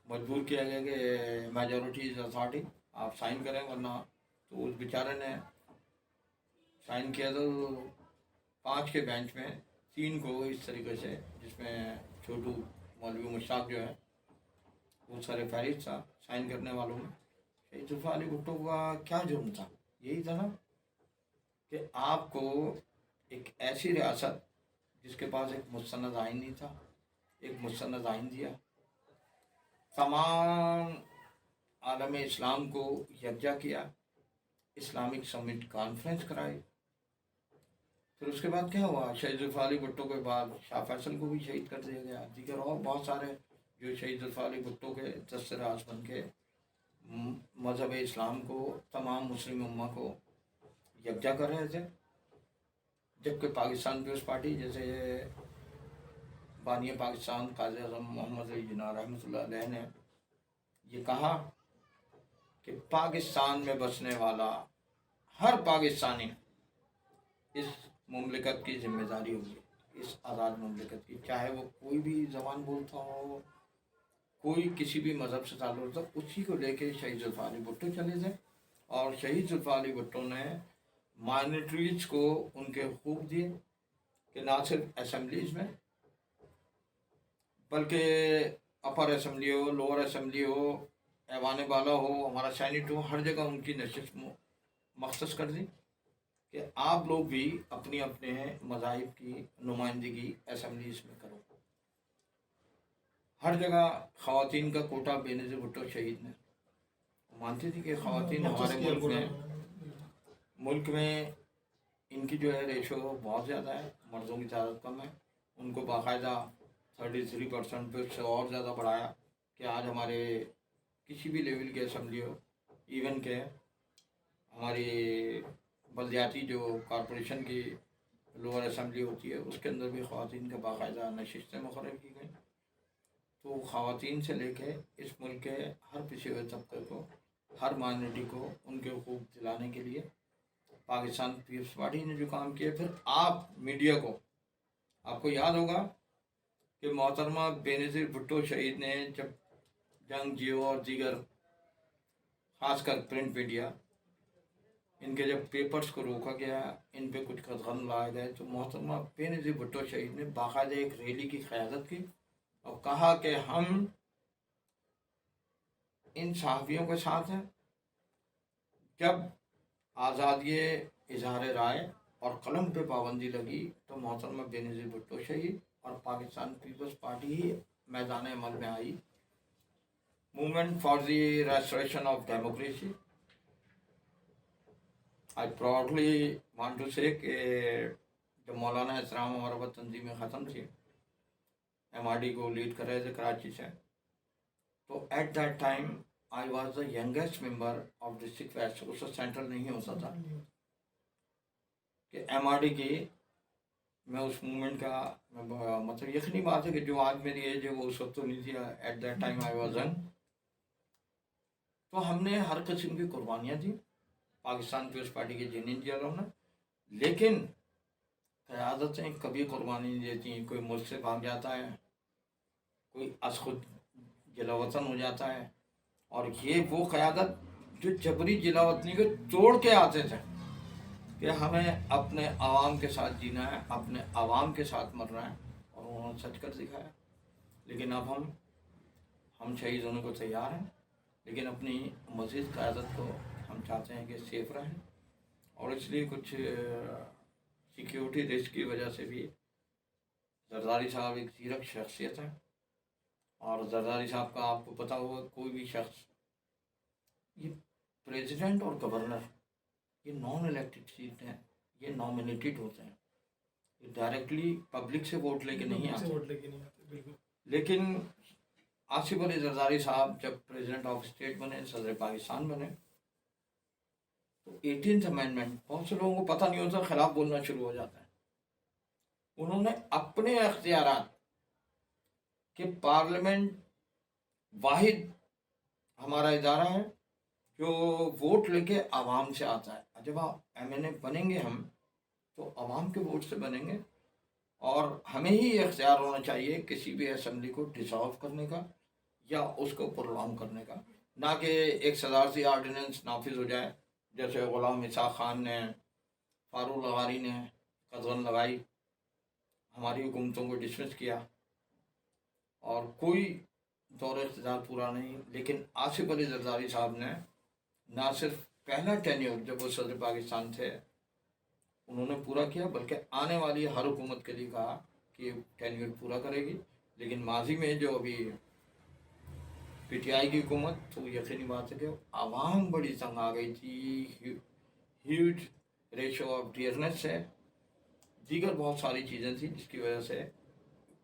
مجبور کیا گیا کہ میجورٹی از اتھارٹی آپ سائن کریں، ورنہ تو اس بیچارے نے سائن کیا تو 5 کے بینچ میں 3 کو اس طریقے سے، جس میں چھوٹو مولوی مشتاق جو ہے وہ سارے فہرست تھا سائن کرنے والوں میں. شہید ذوالفقار علی بھٹو کا کیا جرم تھا؟ یہی تھا نا کہ آپ کو ایک ایسی ریاست جس کے پاس ایک مستند آئین نہیں تھا، ایک مستند آئین دیا، تمام عالم اسلام کو یکجا کیا، اسلامک سمٹ کانفرنس کرائی. پھر اس کے بعد کیا ہوا؟ شہید ذوالفقار علی بھٹو کے بعد شاہ فیصل کو بھی شہید کر دیا گیا، دیگر اور بہت سارے جو شہید ذوالفقار علی بھٹو کے دست راز بن کے مذہب اسلام کو، تمام مسلم امہ کو یکجا کر رہے تھے. جبکہ پاکستان پیپلز پارٹی جیسے بانی پاکستان قائد اعظم محمد علی جناح رحمۃ اللہ علیہ نے یہ کہا کہ پاکستان میں بسنے والا ہر پاکستانی اس مملکت کی ذمہ داری ہوگی، اس آزاد مملکت کی، چاہے وہ کوئی بھی زبان بولتا ہو، کوئی کسی بھی مذہب سے تعلق تھا. اسی کو لے کے شہید ذوالفقار علی بھٹو چلے تھے اور شہید ذوالفقار علی بھٹو نے مائنرٹیز کو ان کے حقوق دیے کہ نہ صرف اسمبلیز میں بلکہ اپر اسمبلی ہو، لوور اسمبلی ہو، ایوان بالا ہو، ہمارا سینٹ ہو، ہر جگہ ان کی نشست مختص کر دی کہ آپ لوگ بھی اپنی اپنے مذاہب کی نمائندگی اسمبلیز میں کرو. ہر جگہ خواتین کا کوٹا بے نظیر بھٹو شہید نے مانتی تھی کہ خواتین ہمارے ملک میں ان کی جو ہے ریشو بہت زیادہ ہے، مردوں کی تعداد کم ہے. ان کو باقاعدہ 33% پہ سے اور زیادہ بڑھایا کہ آج ہمارے کسی بھی لیول کے اسمبلی ہو، ایون کہ ہماری بلدیاتی جو کارپوریشن کی لوور اسمبلی ہوتی ہے اس کے اندر بھی خواتین کا باقاعدہ نشستیں مقرر کی گئیں. تو خواتین سے لے کے اس ملک کے ہر پچھڑے ہوئے طبقے کو، ہر مائنورٹی کو ان کے حقوق دلانے کے لیے پاکستان پیپلز پارٹی نے جو کام کیا. پھر آپ میڈیا کو، آپ کو یاد ہوگا کہ محترمہ بے نظیر بھٹو شہید نے جب جنگ جیو اور دیگر خاص کر پرنٹ میڈیا ان کے جب پیپرز کو روکا گیا، ان پہ کچھ قدغن لائے گئے، تو محترمہ بے نظیر بھٹو شہید نے باقاعدہ ایک ریلی کی قیادت کی اور کہا کہ ہم ان صحافیوں کے ساتھ ہیں. جب آزادی اظہار رائے اور قلم پہ پابندی لگی تو محترمہ بینظیر بھٹو شہید اور پاکستان پیپلز پارٹی ہی میدان عمل میں آئی. Movement for the restoration of democracy. I proudly want to say کہ جب مولانا اسلام ہمارا تنظیمیں ختم تھی, ایم آر ڈی کو لیڈ کر رہے تھے کراچی سے, تو at that time I was the youngest member of district west. اس وقت سینٹرل نہیں ہوتا تھا کہ ایم آر ڈی کی میں اس موومنٹ کا مطلب یقینی بات ہے کہ جو آج میری ایج ہے وہ اس وقت تو نہیں تھی. At that time I was young. تو ہم نے ہر قسم کی قربانیاں دی پاکستان پیپلز پارٹی کے جنین جیلوں نے, لیکن قیادتیں کبھی قربانی نہیں دیتی. کوئی ملک سے بھاگ جاتا ہے, کوئی از خود جلا وطن ہو جاتا ہے, اور یہ وہ قیادت جو جبری جلا وطنی کو توڑ کے آتے تھے کہ ہمیں اپنے عوام کے ساتھ جینا ہے, اپنے عوام کے ساتھ مرنا ہے, اور انہوں نے سچ کر دکھایا. لیکن اب ہم شہید ہونے کو تیار ہیں, لیکن اپنی مزید قیادت کو ہم چاہتے ہیں کہ سیف رہیں, اور اس لیے کچھ سیکیورٹی رسک کی وجہ سے بھی زرداری صاحب ایک زیرک شخصیت ہے, اور زرداری صاحب کا آپ کو پتہ ہوگا کوئی بھی شخص, یہ پریزیڈنٹ اور گورنر یہ نان الیکٹڈ سیٹ ہیں, یہ نامینیٹڈ ہوتے ہیں, یہ ڈائریکٹلی پبلک سے ووٹ لے کے نہیں آتے. لیکن آصف علی زرداری صاحب جب پریزیڈنٹ آف اسٹیٹ بنے, صدر پاکستان بنے, تو 18th امینڈمنٹ بہت سے لوگوں کو پتہ نہیں ہوتا, خلاف بولنا شروع ہو جاتا ہے. انہوں نے اپنے اختیارات کہ پارلیمنٹ واحد ہمارا ادارہ ہے جو ووٹ لے کے عوام سے آتا ہے. جب ایم این اے بنیں گے ہم تو عوام کے ووٹ سے بنیں گے, اور ہمیں ہی اختیار ہونا چاہیے کسی بھی اسمبلی کو ڈسالو کرنے کا یا اس کو پرولونگ کرنے کا, نہ کہ ایک صدارتی آرڈیننس نافذ ہو جائے جیسے غلام اسحاق خان نے, فاروق لغاری نے قدغن لگائی, ہماری حکومتوں کو ڈسمس کیا, اور کوئی دور اقتدار پورا نہیں. لیکن آصف علی زرداری صاحب نے نہ صرف پہلا ٹینیور جب وہ صدر پاکستان تھے انہوں نے پورا کیا, بلکہ آنے والی ہر حکومت کے لیے کہا کہ ٹینیور پورا کرے گی. لیکن ماضی میں جو ابھی پی ٹی آئی کی حکومت, تو یقینی بات ہے کہ عوام بڑی تنگ آ گئی تھی, ہیوج ریشو آف ڈیئرنس ہے, دیگر بہت ساری چیزیں تھیں جس کی وجہ سے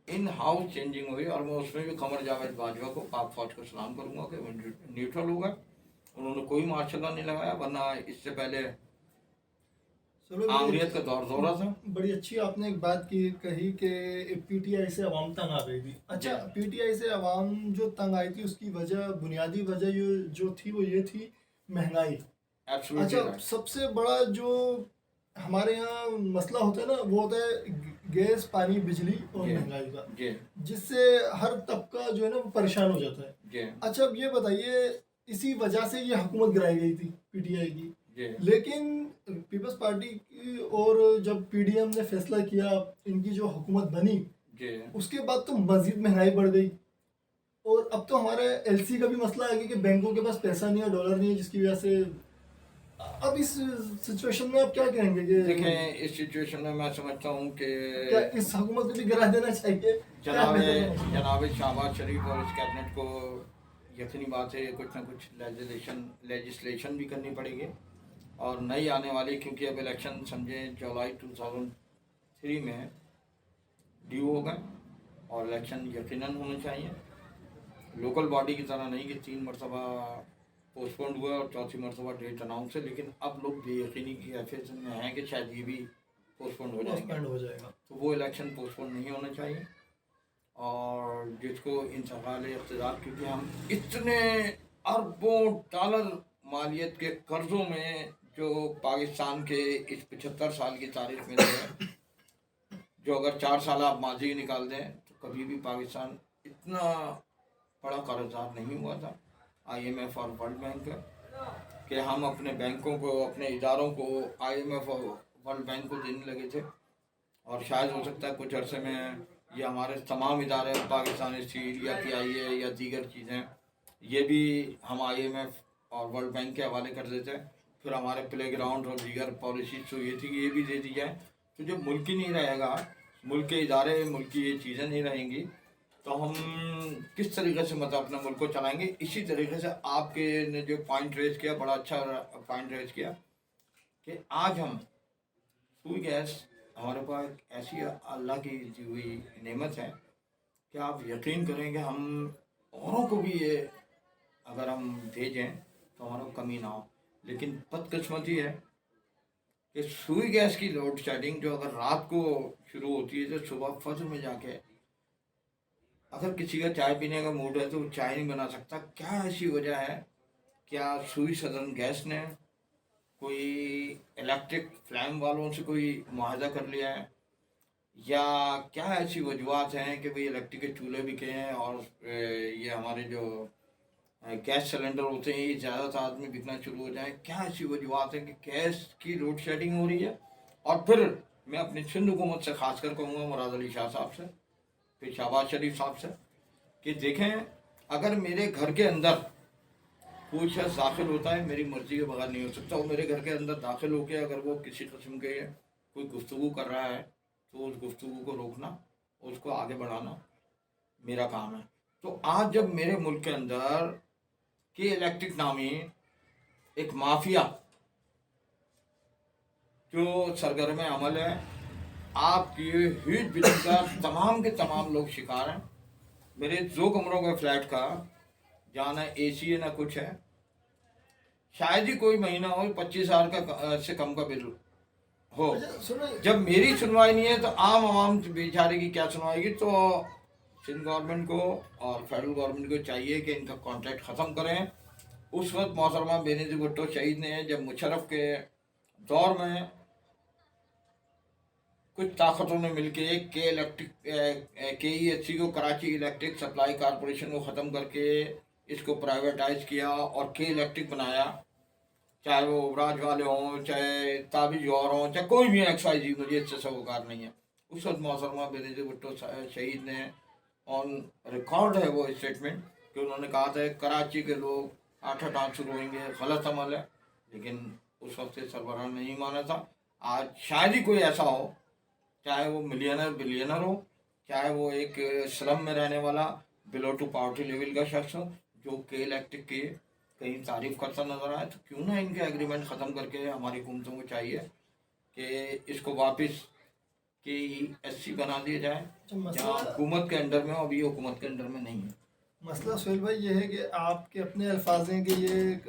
ان ہاؤس چینجنگ ہوئی. اور میں اس میں بھی قمر جاوید باجوہ کو پاک فوج کو سلام کروں گا کہ وہ نیوٹرل ہوگا, انہوں نے کوئی مارشل لا نہیں لگایا, ورنہ اس سے پہلے آمریت کا دورہ تھا. بڑی اچھی آپ نے ایک بات کہی کہ پی ٹی آئی سے عوام تنگ آ گئی تھی. اچھا, پی ٹی آئی سے عوام جو تنگ آئی تھی اس کی وجہ, بنیادی وجہ جو تھی وہ یہ تھی مہنگائی. اچھا, سب سے بڑا جو ہمارے یہاں مسئلہ ہوتا ہے نا وہ ہوتا ہے گیس, پانی, بجلی اور مہنگائی کا, جس سے ہر طبقہ جو ہے نا وہ پریشان ہو جاتا ہے. اچھا, اب یہ بتائیے اسی وجہ سے یہ حکومت گرائی گئی تھی پی ٹی آئی کی, لیکن پیپلز پارٹی کی, اور جب پی ڈی ایم نے فیصلہ کیا ان کی جو حکومت بنی اس کے بعد تو مزید مہنگائی بڑھ گئی, اور اب تو ہمارے ایل سی کا بھی مسئلہ ہے کہ بینکوں کے پاس پیسہ نہیں ہے, ڈالر نہیں ہے, جس کی وجہ سے اب اس سچویشن میں آپ کیا کہیں گے؟ کہ دیکھیں اس سچویشن میں میں سمجھتا ہوں کہ کیا اس حکومت کو بھی گرا دینا چاہیے؟ جناب شہباز شریف اور اس کیبنٹ کو یقینی بات ہے کچھ نہ کچھ لیجسلیشن بھی کرنی پڑے گی, اور نئی آنے والی, کیونکہ اب الیکشن سمجھیں جولائی 2003 میں ڈیو ہوگا, اور الیکشن یقیناً ہونے چاہیے. لوکل باڈی کی طرح نہیں کہ 3 مرتبہ پوسٹ پونڈ ہوا اور 4تھی مرتبہ ڈیٹ اناؤنس ہے, لیکن اب لوگ بے یقینی کی حیثیت میں ہیں کہ شاید یہ بھی پوسٹ پونڈ ہو جائے گا, تو وہ الیکشن پوسٹ پونڈ نہیں ہونا چاہیے. اور جس کو انتقال اقتدار, کیونکہ ہم اتنے اربوں ڈالر مالیت کے قرضوں میں جو پاکستان کے اس 75 سال کی تاریخ میں ہے, جو اگر 4 سال آپ ماضی نکال دیں تو کبھی بھی پاکستان اتنا بڑا قرضدار نہیں ہوا تھا آئی ایم ایف اور ورلڈ بینک کا, کہ ہم اپنے بینکوں کو, اپنے اداروں کو آئی ایم ایف اور ورلڈ بینک کو دینے لگے تھے. اور شاید ہو سکتا ہے کچھ عرصے میں یہ ہمارے تمام ادارے, پاکستان اسٹیل یا پی آئی اے یا دیگر چیزیں, یہ بھی ہم آئی ایم ایف اور ورلڈ بینک کے حوالے کر دیتے, फिर हमारे प्ले ग्राउंड और दीगर पॉलिसीज तो ये थी कि ये भी दे दी जाए। तो जब मुल्क ही नहीं रहेगा, मुल्क के इदारे, मुल्क की ये चीज़ें नहीं रहेंगी, तो हम किस तरीके से मतलब अपने मुल्क को चलाएंगे। इसी तरीके से आपके ने जो पॉइंट रेज किया, बड़ा अच्छा पॉइंट रेज किया कि आज हम सुई गैस हमारे पास ऐसी अल्लाह की दी हुई नेमत है कि आप यकीन करेंगे हम औरों को भी ये अगर हम भेजें तो हमारा को कमी ना हो। लेकिन बदकिस्मती है कि सुई गैस की लोड शेडिंग जो अगर रात को शुरू होती है तो सुबह फजर में जाके अगर किसी का चाय पीने का मूड है तो वो चाय नहीं बना सकता। क्या ऐसी वजह है? क्या सुई सदर्न गैस ने कोई इलेक्ट्रिक फ्लैम वालों से कोई मुआहदा कर लिया है, या क्या ऐसी वजूहत हैं कि भाई इलेक्ट्रिक के चूल्हे बिके हैं और ये हमारे जो गैस सिलेंडर होते हैं ये ज़्यादा तादाद में बिकना शुरू हो जाए? क्या ऐसी वजूहत है कि गैस की लोड शेडिंग हो रही है? और फिर मैं अपनी सिंध हुकूमत से खासकर कहूँगा, मुराद अली शाह साहब से, फिर शहबाज शरीफ साहब से, कि देखें अगर मेरे घर के अंदर कोई शख्स दाखिल होता है, मेरी मर्जी के बगैर नहीं हो सकता, वो मेरे घर के अंदर दाखिल होकर अगर वो किसी किस्म के कोई गुफ्तगू कर रहा है तो उस गुफ्तगू को रोकना, उसको आगे बढ़ाना मेरा काम है। तो आज जब मेरे मुल्क के अंदर के इलेक्ट्रिक नामी एक माफिया जो सरगर्म अमल है, आपकी हीट बिजली का तमाम के तमाम लोग शिकार हैं। मेरे 2 कमरों के फ्लैट का जहाँ ना AC है ना कुछ है, शायद ही कोई महीना हो 25,000 का से कम का बिल हो। अच्छा सुनो, जब मेरी सुनवाई नहीं है तो आम आवाम बेचारे की क्या सुनवाएगी? तो सिंध गवर्नमेंट को और फेडरल गवर्नमेंट को चाहिए कि इनका कॉन्ट्रैक्ट ख़त्म करें। उस वक्त मोहतरमा बेनज़ीर भुट्टो शहीद ने जब मुशर्रफ के दौर में कुछ ताकतों ने मिलके KEHC को, कराची इलेक्ट्रिक सप्लाई कॉरपोरेशन को ख़त्म करके इसको प्राइवेटाइज किया और के इलेक्ट्रिक बनाया, चाहे वो ओबराज वाले हों, चाहे ताबिज गौर हों, चाहे कोई भी XYZ, मुझे इससे सरोकार नहीं है। उस वक्त मोहतरमा बेनज़ीर भुट्टो शहीद ने ऑन रिकॉर्ड है वो स्टेटमेंट कि उन्होंने कहा था कराची के लोग 8 आंसू रोएंगे, गलत अमल है, लेकिन उस वक्त से सरबराह ने नहीं माना था। आज शायद ही कोई ऐसा हो, चाहे वो मिलियनर बिलियनर हो, चाहे वो एक स्लम में रहने वाला बिलो टू पावर्टी लेवल का शख्स हो, जो के इलेक्ट्रिक की कहीं तारीफ करता नजर आए। तो क्यों ना इनके एग्रीमेंट ख़त्म करके हमारी हुकूमतों को चाहिए कि इसको वापस KEHC बना दिया जाए, जहाँ हुकूमत के अंडर में हो, अभी हुकूमत के अंडर में नहीं है। मसला सुहेल भाई ये है कि आपके अपने अल्फाज हैं कि ये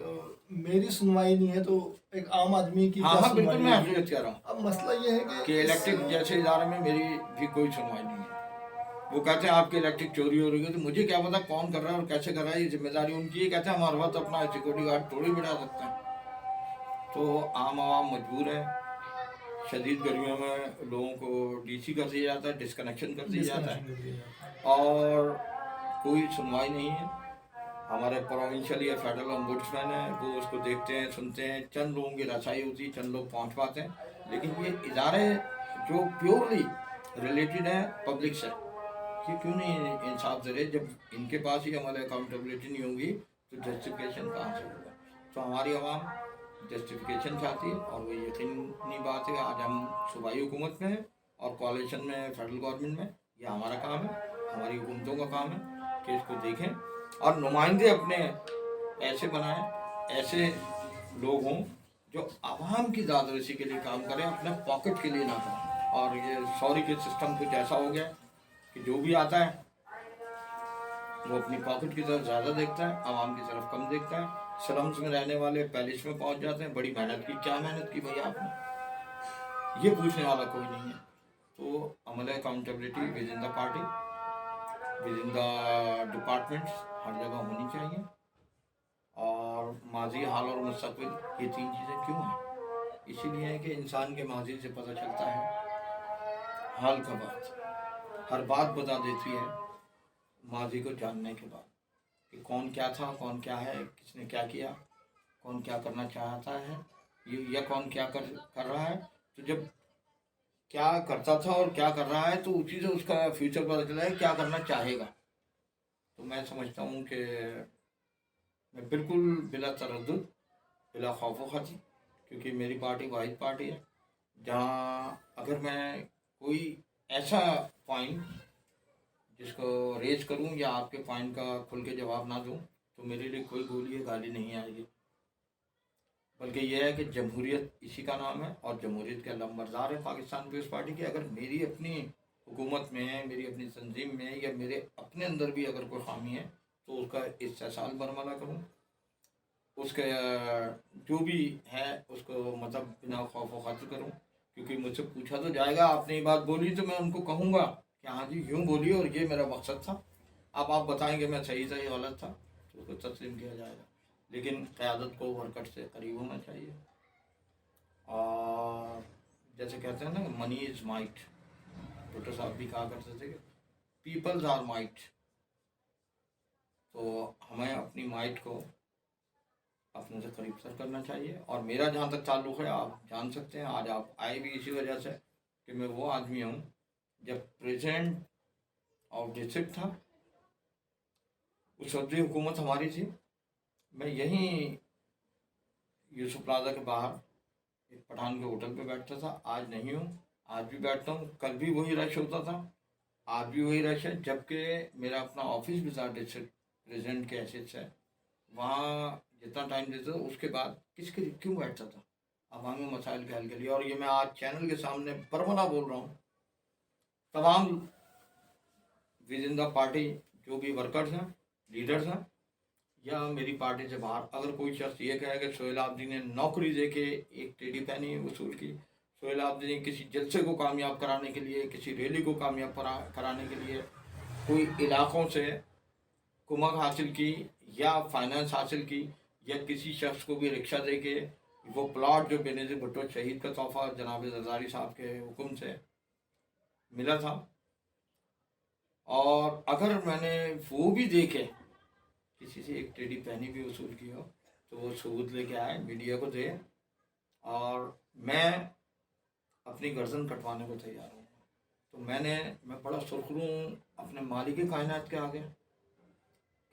मेरी सुनवाई नहीं है, तो एक आम आदमी की हाँ क्या हाँ बिल्कुल, सुनवाई मैं होगी? हकीकत कह रहा हूँ अब मसला ये है कि कि इलेक्ट्रिक जैसे इदारे में मेरी भी कोई सुनवाई नहीं है। वो कहते हैं आपकी इलेक्ट्रिक चोरी हो रही है, तो मुझे क्या पता कौन कर रहा है और कैसे कर रहा है, ये जिम्मेदारी उनकी है। कहते हैं हमारे पास अपना सिक्योरिटी गार्ड थोड़ी बिठा सकते हैं। तो आम आवाम मजबूर है, शदीद गर्मियों में लोगों को DC कर दिया जाता है, डिस्कनेक्शन कर दिया जाता है और कोई सुनवाई नहीं है। हमारे प्रोविंशियल या फेडरल ओम्बुड्समैन है, वो उसको देखते हैं, सुनते हैं, चंद लोगों की रसाई होती है, चंद लोग पहुंच पाते हैं, लेकिन ये इदारे जो प्योरली रिलेटेड है पब्लिक से, ये क्यों नहीं इंसाफ दे रहे? जब इनके पास ही हमारे अकाउंटेबिलिटी नहीं होगी तो जस्टिफिकेशन कहाँ से होगा? तो हमारी आवाम जस्टिफिकेशन चाहती है और वो यकीनी बात है, आज हम सूबाई हुकूमत में हैं और कोalition में फेडरल गवर्नमेंट में, ये हमारा काम है, हमारी हुकूमतों का काम है कि इसको देखें और नुमाइंदे अपने ऐसे बनाएं, ऐसे लोग हों जो आवाम की दादरसी के लिए काम करें, अपने पॉकेट के लिए ना करें। और ये सॉरी के सिस्टम कुछ ऐसा हो गया कि जो भी आता है वो अपनी पॉकेट की तरफ ज़्यादा देखता है, आवाम की तरफ कम देखता है। स्लम्स में रहने वाले पैलेस में पहुंच जाते हैं, बड़ी मेहनत की, क्या मेहनत की भैया आपने, ये पूछने वाला कोई नहीं है। तो अमल accountability within the party, within the departments हर जगह होनी चाहिए। और माजी, हाल और मुस्तकबिल, ये 3 चीज़ें क्यों हैं? इसीलिए है कि इंसान के माजी से पता चलता है हाल का बात, हर बात बता देती है माजी को जानने के बाद कि कौन क्या था, कौन क्या है, किसने क्या किया, कौन क्या करना चाहता है, ये या कौन क्या कर रहा है। तो जब क्या करता था और क्या कर रहा है तो उसी से उसका फ्यूचर पता चला है क्या करना चाहेगा। तो मैं समझता हूँ कि मैं बिल्कुल बिला तरद्दुद, बिला खौफ व खतरा کیونکہ میری پارٹی واحد پارٹی ہے جہاں اگر میں کوئی ایسا پوائنٹ جس کو ریز کروں یا آپ کے پوائنٹ کا کھل کے جواب نہ دوں تو میرے لیے کوئی گولی گالی نہیں آئے گی، بلکہ یہ ہے کہ جمہوریت اسی کا نام ہے اور جمہوریت کے علمبردار ہے پاکستان پیپلز پارٹی کی۔ اگر میری اپنی حکومت میں، میری اپنی تنظیم میں یا میرے اپنے اندر بھی اگر کوئی خامی ہے تو اس کا استحصال برملا کروں، اس کے جو بھی ہے اس کو مطلب بنا خوف و خطر کروں، کیونکہ مجھ سے پوچھا تو جائے گا آپ نے یہ بات بولی تو میں ان کو کہوں گا کہ ہاں جی یوں بولی اور یہ میرا مقصد تھا، اب آپ بتائیں گے میں صحیح غلط تھا تو اس کو تسلیم کیا جائے گا، لیکن قیادت کو ورکر سے قریب ہونا چاہیے۔ اور جیسے کہتے ہیں نا کہ منی از مائٹ، بھٹو صاحب بھی کہا کرتے تھے کہ پیپلز آر مائٹ، تو ہمیں اپنی مائٹ کو اپنے سے قریب تر کرنا چاہیے۔ اور میرا جہاں تک تعلق ہے آپ جان سکتے ہیں، آج آپ آئے بھی اسی وجہ سے کہ میں وہ آدمی ہوں جب پریزیڈنٹ آف ڈسٹرکٹ تھا، اس وقت بھی حکومت ہماری تھی، میں یہیں یوسف پلازا کے باہر ایک پٹھان کے ہوٹل پہ بیٹھتا تھا، آج نہیں ہوں، آج بھی بیٹھتا ہوں، کل بھی وہی رش ہوتا تھا، آج بھی وہی رش ہے، جبکہ میرا اپنا آفس بھی تھا ڈسٹرکٹ پریزیڈنٹ کے حیثیت سے، وہاں جتنا ٹائم دیتا تھا اس کے بعد کس کے لیے کیوں بیٹھتا تھا؟ عوامی مسائل کے حل کے لیے۔ اور یہ میں آج چینل کے سامنے برملا بول رہا ہوں، تمام ود ان دا پارٹی جو بھی ورکرز ہیں، لیڈرز ہیں یا میری پارٹی سے باہر، اگر کوئی شخص یہ کہے کہ سہیل آبدی نے نوکری دے کے ایک ٹیڈی پینی وصول کی، سہیل آبدی نے کسی جلسے کو کامیاب کرانے کے لیے، کسی ریلی کو کامیاب کرانے کے لیے کوئی علاقوں سے کمک حاصل کی یا فائنانس حاصل کی، یا کسی شخص کو بھی رکشہ دے کے وہ پلاٹ جو بینظیر بھٹو شہید کا تحفہ جناب زرداری صاحب کے حکم سے ملا تھا، اور اگر میں نے وہ بھی دیکھے کسی سے ایک ٹیڈی پینی بھی وصول کی ہو تو وہ ثبوت لے کے آئے، میڈیا کو دے، اور میں اپنی گردن کٹوانے کو تیار ہوں۔ تو میں بڑا سرخرو ہوں اپنے مالک کائنات کے آگے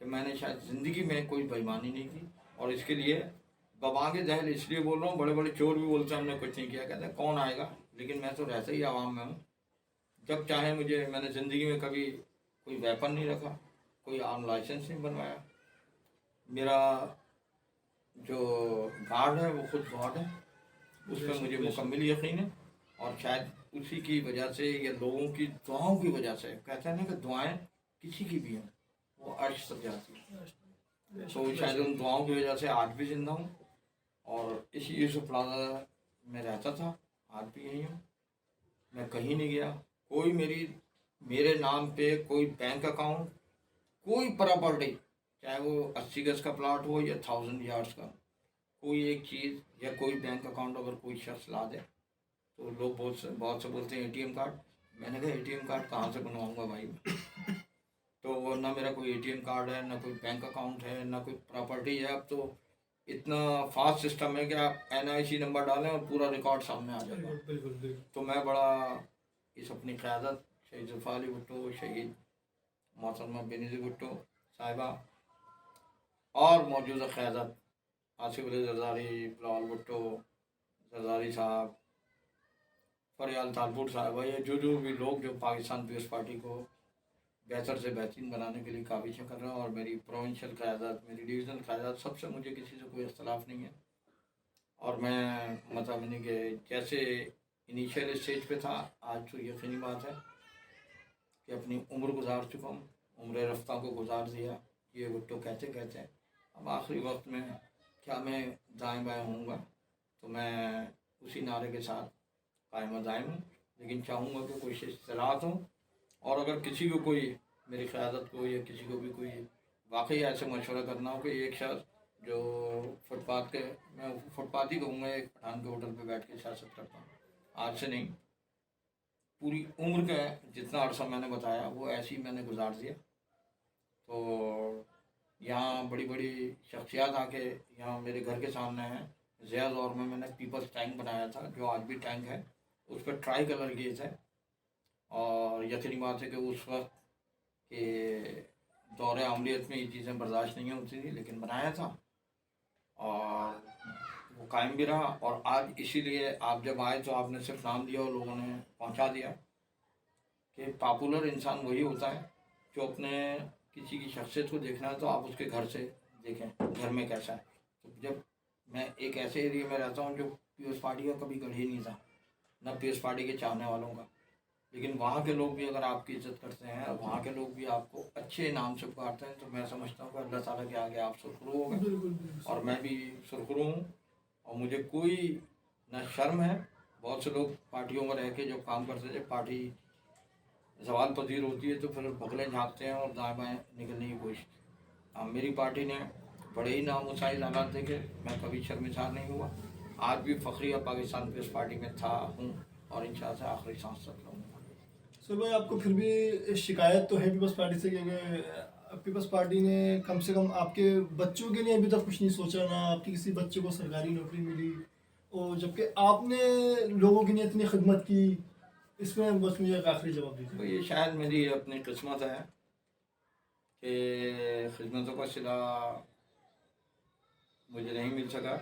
کہ میں نے شاید زندگی میں کوئی بےایمانی نہیں کی، اور اس کے لیے ببانگ دہل اس لیے بول رہا ہوں، بڑے بڑے چور بھی بولتے ہیں ہم نے کچھ نہیں کیا، کہتے ہیں کون آئے گا، لیکن میں تو رہتا ہی عوام میں ہوں، جب چاہے مجھے، میں نے زندگی میں کبھی کوئی ویپن نہیں رکھا، کوئی آرم لائسنس نہیں بنوایا، میرا جو گارڈ ہے وہ خود گاڈ ہے، اس پہ مجھے مکمل یقین ہے، اور شاید اسی کی وجہ سے یا لوگوں کی دعاؤں کی وجہ سے، کہتے ہیں نا کہ دعائیں کسی کی بھی ہیں وہ عرش تک جاتی ہیں، تو شاید ان دعاؤں کی وجہ سے آج بھی زندہ ہوں، اور اسی یوسف پلازا میں رہتا تھا، آج بھی یہی ہوں، میں کہیں نہیں گیا، کوئی میرے نام پہ کوئی بینک اکاؤنٹ، کوئی پراپرٹی، چاہے وہ 80 گز کا پلاٹ ہو یا 1000 یارڈس کا، کوئی ایک چیز یا کوئی بینک اکاؤنٹ اگر کوئی شخص لا دے تو لوگ بہت سے بولتے ہیں اے ٹی ایم کارڈ، میں نے کہا اے ٹی ایم کارڈ کہاں سے بنواؤں گا بھائی، تو نہ میرا کوئی اے ٹی ایم کارڈ ہے، نہ کوئی بینک اکاؤنٹ ہے، نہ کوئی پراپرٹی ہے، اب تو اتنا فاسٹ سسٹم ہے کہ آپ NIC نمبر ڈالیں اور پورا ریکارڈ سامنے آ جائے گا۔ تو میں بڑا اس اپنی قیادت، شہید ظفر علی بھٹو، شہید محترمہ بینظیر بھٹو صاحبہ اور موجودہ قیادت آصف علی زرداری، بلال بھٹو زرداری صاحب، فریال تالپور صاحبہ، یہ جو بھی لوگ جو پاکستان پیپلز پارٹی کو بہتر سے بہترین بنانے کے لیے کاوشیں کر رہے ہیں، اور میری پروونشل قیادت، میری ڈویژنل قیادت، سب سے مجھے کسی سے کوئی اختلاف نہیں ہے، اور میں مطلب نہیں کہ جیسے انیشیل اسٹیج پہ تھا، آج تو یقینی بات ہے کہ اپنی عمر گزار چکا ہوں، عمر رفتہ کو گزار دیا، یہ بھٹو کہتے کہتے ہیں، اب آخری وقت میں کیا میں دائیں بائیں ہوں گا، تو میں اسی نعرے کے ساتھ قائم و دائم ہوں، لیکن چاہوں گا کہ کوئی اصطلاحات ہوں، اور اگر کسی کو کوئی میری قیادت کو یا کسی کو بھی کوئی واقعی ایسے مشورہ کرنا ہو کہ ایک شخص جو فٹ پاتھ کے، میں فٹ پاتھ ہی کہوں گا، ایک پٹھان کے ہوٹل پہ بیٹھ کے سیاست کرتا ہوں، آج سے نہیں، پوری عمر کا جتنا عرصہ میں نے بتایا وہ ایسے ہی میں نے گزار دیا، تو یہاں بڑی بڑی شخصیات آ کے یہاں میرے گھر کے سامنے ہیں، ضیاء دور میں نے پیپلز ٹینک بنایا تھا جو آج بھی ٹینک ہے، اس پہ ٹرائی کلر کیے تھے، اور یقینی بات ہے کہ اس وقت کے دور عملیت میں یہ چیزیں برداشت نہیں ہوتی تھی، لیکن بنایا تھا، اور وہ वो कायम भी रहा। और आज इसीलिए आप जब आए तो आपने सिर्फ नाम दिया और लोगों ने पहुंचा दिया कि पॉपुलर इंसान वही होता है जो अपने किसी की शख्सियत को देखना है तो आप उसके घर से देखें, घर में कैसा है। तो जब मैं एक ऐसे एरिया में रहता हूँ जो पीपल्स पार्टी का कभी गढ़ ही नहीं था, ना पीपल्स पार्टी के चाहने वालों का, लेकिन वहाँ के लोग भी अगर आपकी इज्जत करते हैं और वहाँ के लोग भी आपको अच्छे नाम से पुकारते हैं तो मैं समझता हूँ कि अल्लाह ताला के आगे आप सुरखरू हो गए बिल्कुल बिल्कुल। और मैं भी सुरखरू हूँ। और मुझे कोई न शर्म है। बहुत से लोग पार्टियों में रह के जब काम करते थे, पार्टी जवाल पजीर होती है तो फिर बगलें झाँकते हैं और दाएँ बाएँ निकलने की कोशिश। हाँ, मेरी पार्टी ने बड़े ही नामुसाइज हालात देखे, मैं कभी शर्मिसार नहीं हुआ। आज भी फखरिया पाकिस्तान पीपल्स पार्टी में था हूँ और इंशाअल्लाह से आखिरी सांस तक रहूँगा। सर भाई, आपको फिर भी शिकायत तो है पीपल्स पार्टी से कि पीपल्स पार्टी ने कम से कम आपके बच्चों के लिए अभी तक कुछ नहीं सोचा, ना आपके किसी बच्चे को सरकारी नौकरी मिली, और जबकि आपने लोगों के लिए इतनी खिदमत की। इसमें बस मुझे एक आखिरी जवाब तो दीजिए। ये शायद मेरी अपनी किस्मत है कि खिदमतों का सिला मुझे नहीं मिल सका,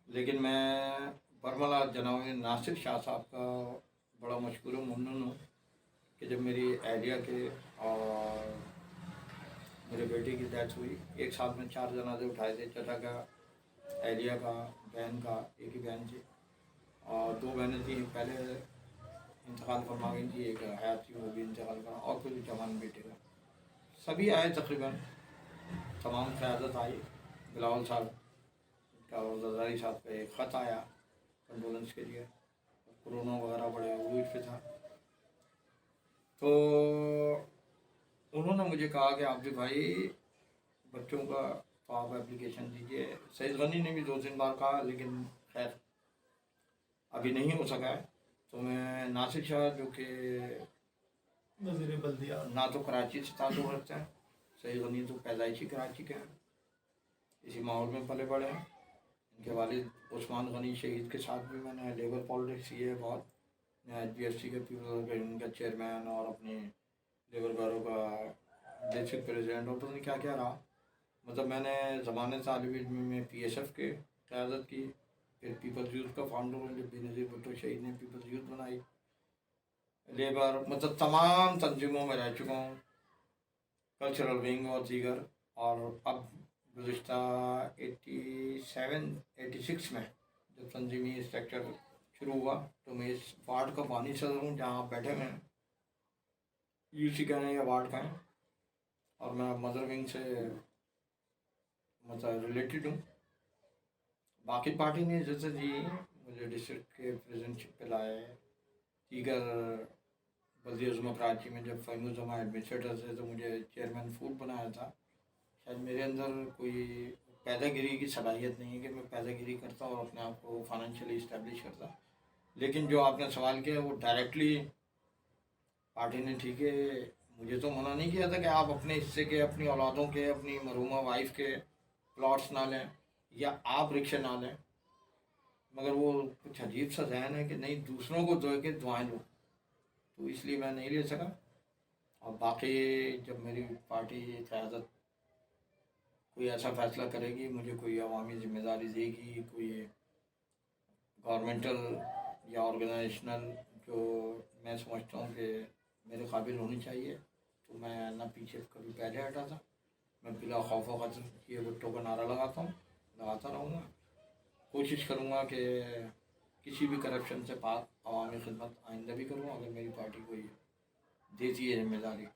लेकिन मैं बरमला जनाब नासिर शाह साहब का बड़ा मशहूर ममनून हूँ कि जब मेरी अहलिया के और मेरे बेटे की डेथ हुई, एक साथ में 4 जनाजे उठाए थे, चचा का, अहलिया का, बहन का, एक ही बहन थी और 2 बहनें थी, पहले इंतकाल फरमा गई थी, एक हयात थी वो भी इंतकाल करा, और फिर जवान बेटे का। सभी आए तकरीबन, तमाम क़यादत आई, बिलावल साहब का और जरदारी साहब का एक ख़त आया कंडोलेंस के लिए, कोरोना वगैरह बड़े उरूज पे था। तो उन्होंने मुझे कहा कि आप भी भाई बच्चों का तो आप एप्लीकेशन दीजिए। सईद गनी ने भी 2-3 बार कहा, लेकिन खैर अभी नहीं हो सका है। तो मैं नासिर शाह जो कि वज़ीर बल्दिया। ना तो कराची से ताल्लुक़ रखते हैं, सईद गनी तो पैदाइशी कराची के हैं, इसी माहौल में पले बड़े हैं। इनके वालिद उस्मान गनी शहीद के साथ भी मैंने लेबर पॉलिटिक्स की है बहुत। मैं HBFC के पीपल का चेयरमैन और अपनी लेबर बैरो का डिस्ट्रिक्ट प्रेसिडेंट और पता नहीं क्या क्या रहा। मतलब मैंने ज़माने तालिब इल्मी में PSF के क़यादत की, फिर पीपल्स यूथ का फाउंडर हूँ जब बेनज़ीर भुट्टो शहीद ने पीपल्स यूथ बनाई, लेबर, मतलब तमाम तंजीमों में रह चुका हूँ, कल्चरल विंग और दीगर। और अब गुज़िश्ता 86 में जब तंजीमी स्ट्रक्चर शुरू हुआ तो मैं इस वार्ड का बानी सदर हूँ जहाँ आप बैठे हुए हैं, UC का है या वार्ड का है, और मैं मदर विंग से मतलब रिलेटेड हूँ। बाकी पार्टी ने जैसे जी मुझे डिस्ट्रिक्ट के प्रेसिडेंटशिप पे लाए, दीगर बल्दी अज़म कराची में जब फ़हीम जमा एडमिनिस्ट्रेटर थे तो मुझे चेयरमैन फूड बनाया था। शायद मेरे अंदर कोई पैदागिरी की सलाहियत नहीं है कि मैं पैदागिरी करता और अपने आप को फाइनेंशियली इस्टेब्लिश करता, लेकिन जो आपने सवाल किया वो डायरेक्टली पार्टी ने, ठीक है, मुझे तो मना नहीं किया था कि आप अपने हिस्से के, अपनी औलादों के, अपनी मरहूमा वाइफ के प्लॉट्स ना लें या आप रिक्शे ना लें, मगर वो कुछ अजीब सा जहन है कि नहीं दूसरों को दो के दुआएं लो, तो इसलिए मैं नहीं ले सका। और बाकी जब मेरी पार्टी क़यादत कोई ऐसा फ़ैसला करेगी, मुझे कोई अवामी ज़िम्मेदारी देगी, कोई गवर्नमेंटल या ऑर्गेनाइजेशनल जो मैं समझता हूँ कि मेरे काबिल होनी चाहिए, तो मैं ना पीछे कभी पहले हटाता, मैं बिला खौफ व खतर ये भुट्टो का नारा लगाता हूँ, लगाता रहूँगा। कोशिश करूँगा कि किसी भी करप्शन से पाक अवामी खिदमत आइंदा भी करूँ अगर मेरी पार्टी कोई देती है जिम्मेदारी।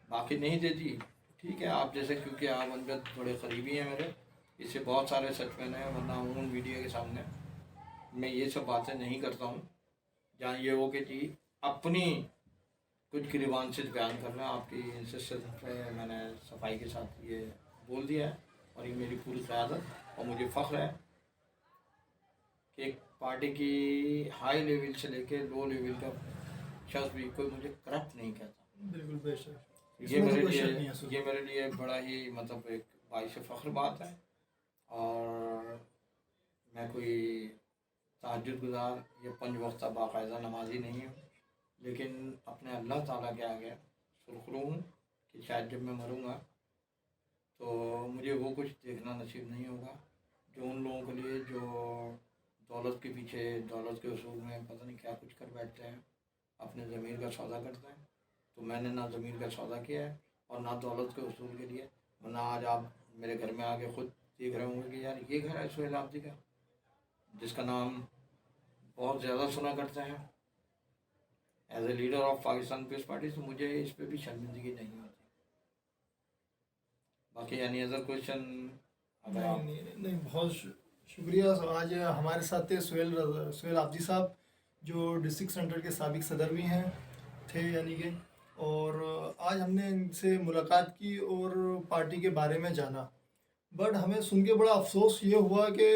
बाकी नहीं देती ठीक है, आप जैसे, क्योंकि आप अनगत बड़े करीबी हैं मेरे, इससे बहुत सारे सचमैन हैं, वरना अमूमन मीडिया के सामने मैं ये सब बातें नहीं करता हूँ जहाँ ये हो कि जी अपनी कुछ गिरबान से बयान कर रहे हैं। आपकी इंसिस्टेंस पे मैंने सफाई के साथ ये बोल दिया है और ये मेरी पूरी क़यादत, और मुझे फ़ख्र है कि एक पार्टी की हाई लेवल से लेके लो लेवल का शख्स भी कोई मुझे करप्ट नहीं कहता। बिल्कुल बेशक, ये इसमें तो मेरे कोई लिए शक नहीं है सर। ये मेरे लिए बड़ा ही मतलब एक बाइस फ़ख्र बात है। और मैं कोई तहज्जुद गुज़ार या 5 वक्त बाकायदा नमाजी नहीं हूँ, लेकिन अपने अल्लाह ताला के आगे सुरखरू हूँ कि शायद जब मैं मरूँगा तो मुझे वो कुछ देखना नसीब नहीं होगा کہ ان لوگوں کے لیے جو دولت کے پیچھے دولت کے اصول میں پتہ نہیں کیا کچھ کر بیٹھتے ہیں، اپنے ضمیر کا سودا کرتے ہیں. تو میں نے نہ ضمیر کا سودا کیا ہے اور نہ دولت کے اصول کے لیے. ورنہ آج آپ میرے گھر میں آ کے خود دیکھ رہے ہوں گے کہ یار یہ گھر ہے سہیل آبدی کا، جس کا نام بہت زیادہ سنا کرتے ہیں as a leader of Pakistan Peoples Party. تو مجھے اس پہ بھی شرمندگی نہیں ہوتی. باقی اینی ادر کوشچن اگر آپ نہیں بہت شکریہ. آج ہمارے ساتھ تھے سہیل آبدی صاحب جو ڈسٹرکٹ سینٹر کے سابق صدر بھی ہیں تھے یعنی کہ، اور آج ہم نے ان سے ملاقات کی اور پارٹی کے بارے میں جانا. بٹ ہمیں سن کے بڑا افسوس یہ ہوا کہ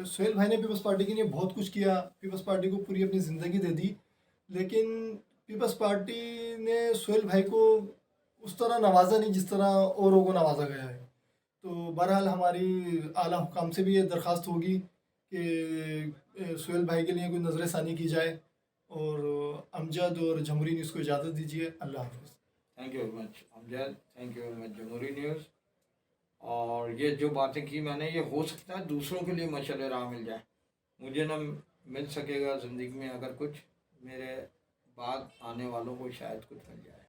سہیل بھائی نے پیپلز پارٹی کے لیے بہت کچھ کیا، پیپلز پارٹی کو پوری اپنی زندگی دے دی، لیکن پیپلز پارٹی نے سہیل بھائی کو اس طرح نوازا نہیں جس طرح اوروں کو نوازا گیا ہے. تو بہرحال ہماری اعلیٰ حکام سے بھی یہ درخواست ہوگی کہ سہیل بھائی کے لیے کوئی نظر ثانی کی جائے. اور امجد اور جمہوری نیوز کو اجازت دیجیے. اللہ حافظ. Thank you very much Amjad, thank you very much جمہوری نیوز. اور یہ جو باتیں کی میں نے، یہ ہو سکتا ہے دوسروں کے لیے مشعل راہ مل جائے. مجھے نہ مل سکے گا زندگی میں، اگر کچھ میرے بعد آنے والوں کو شاید کچھ مل جائے.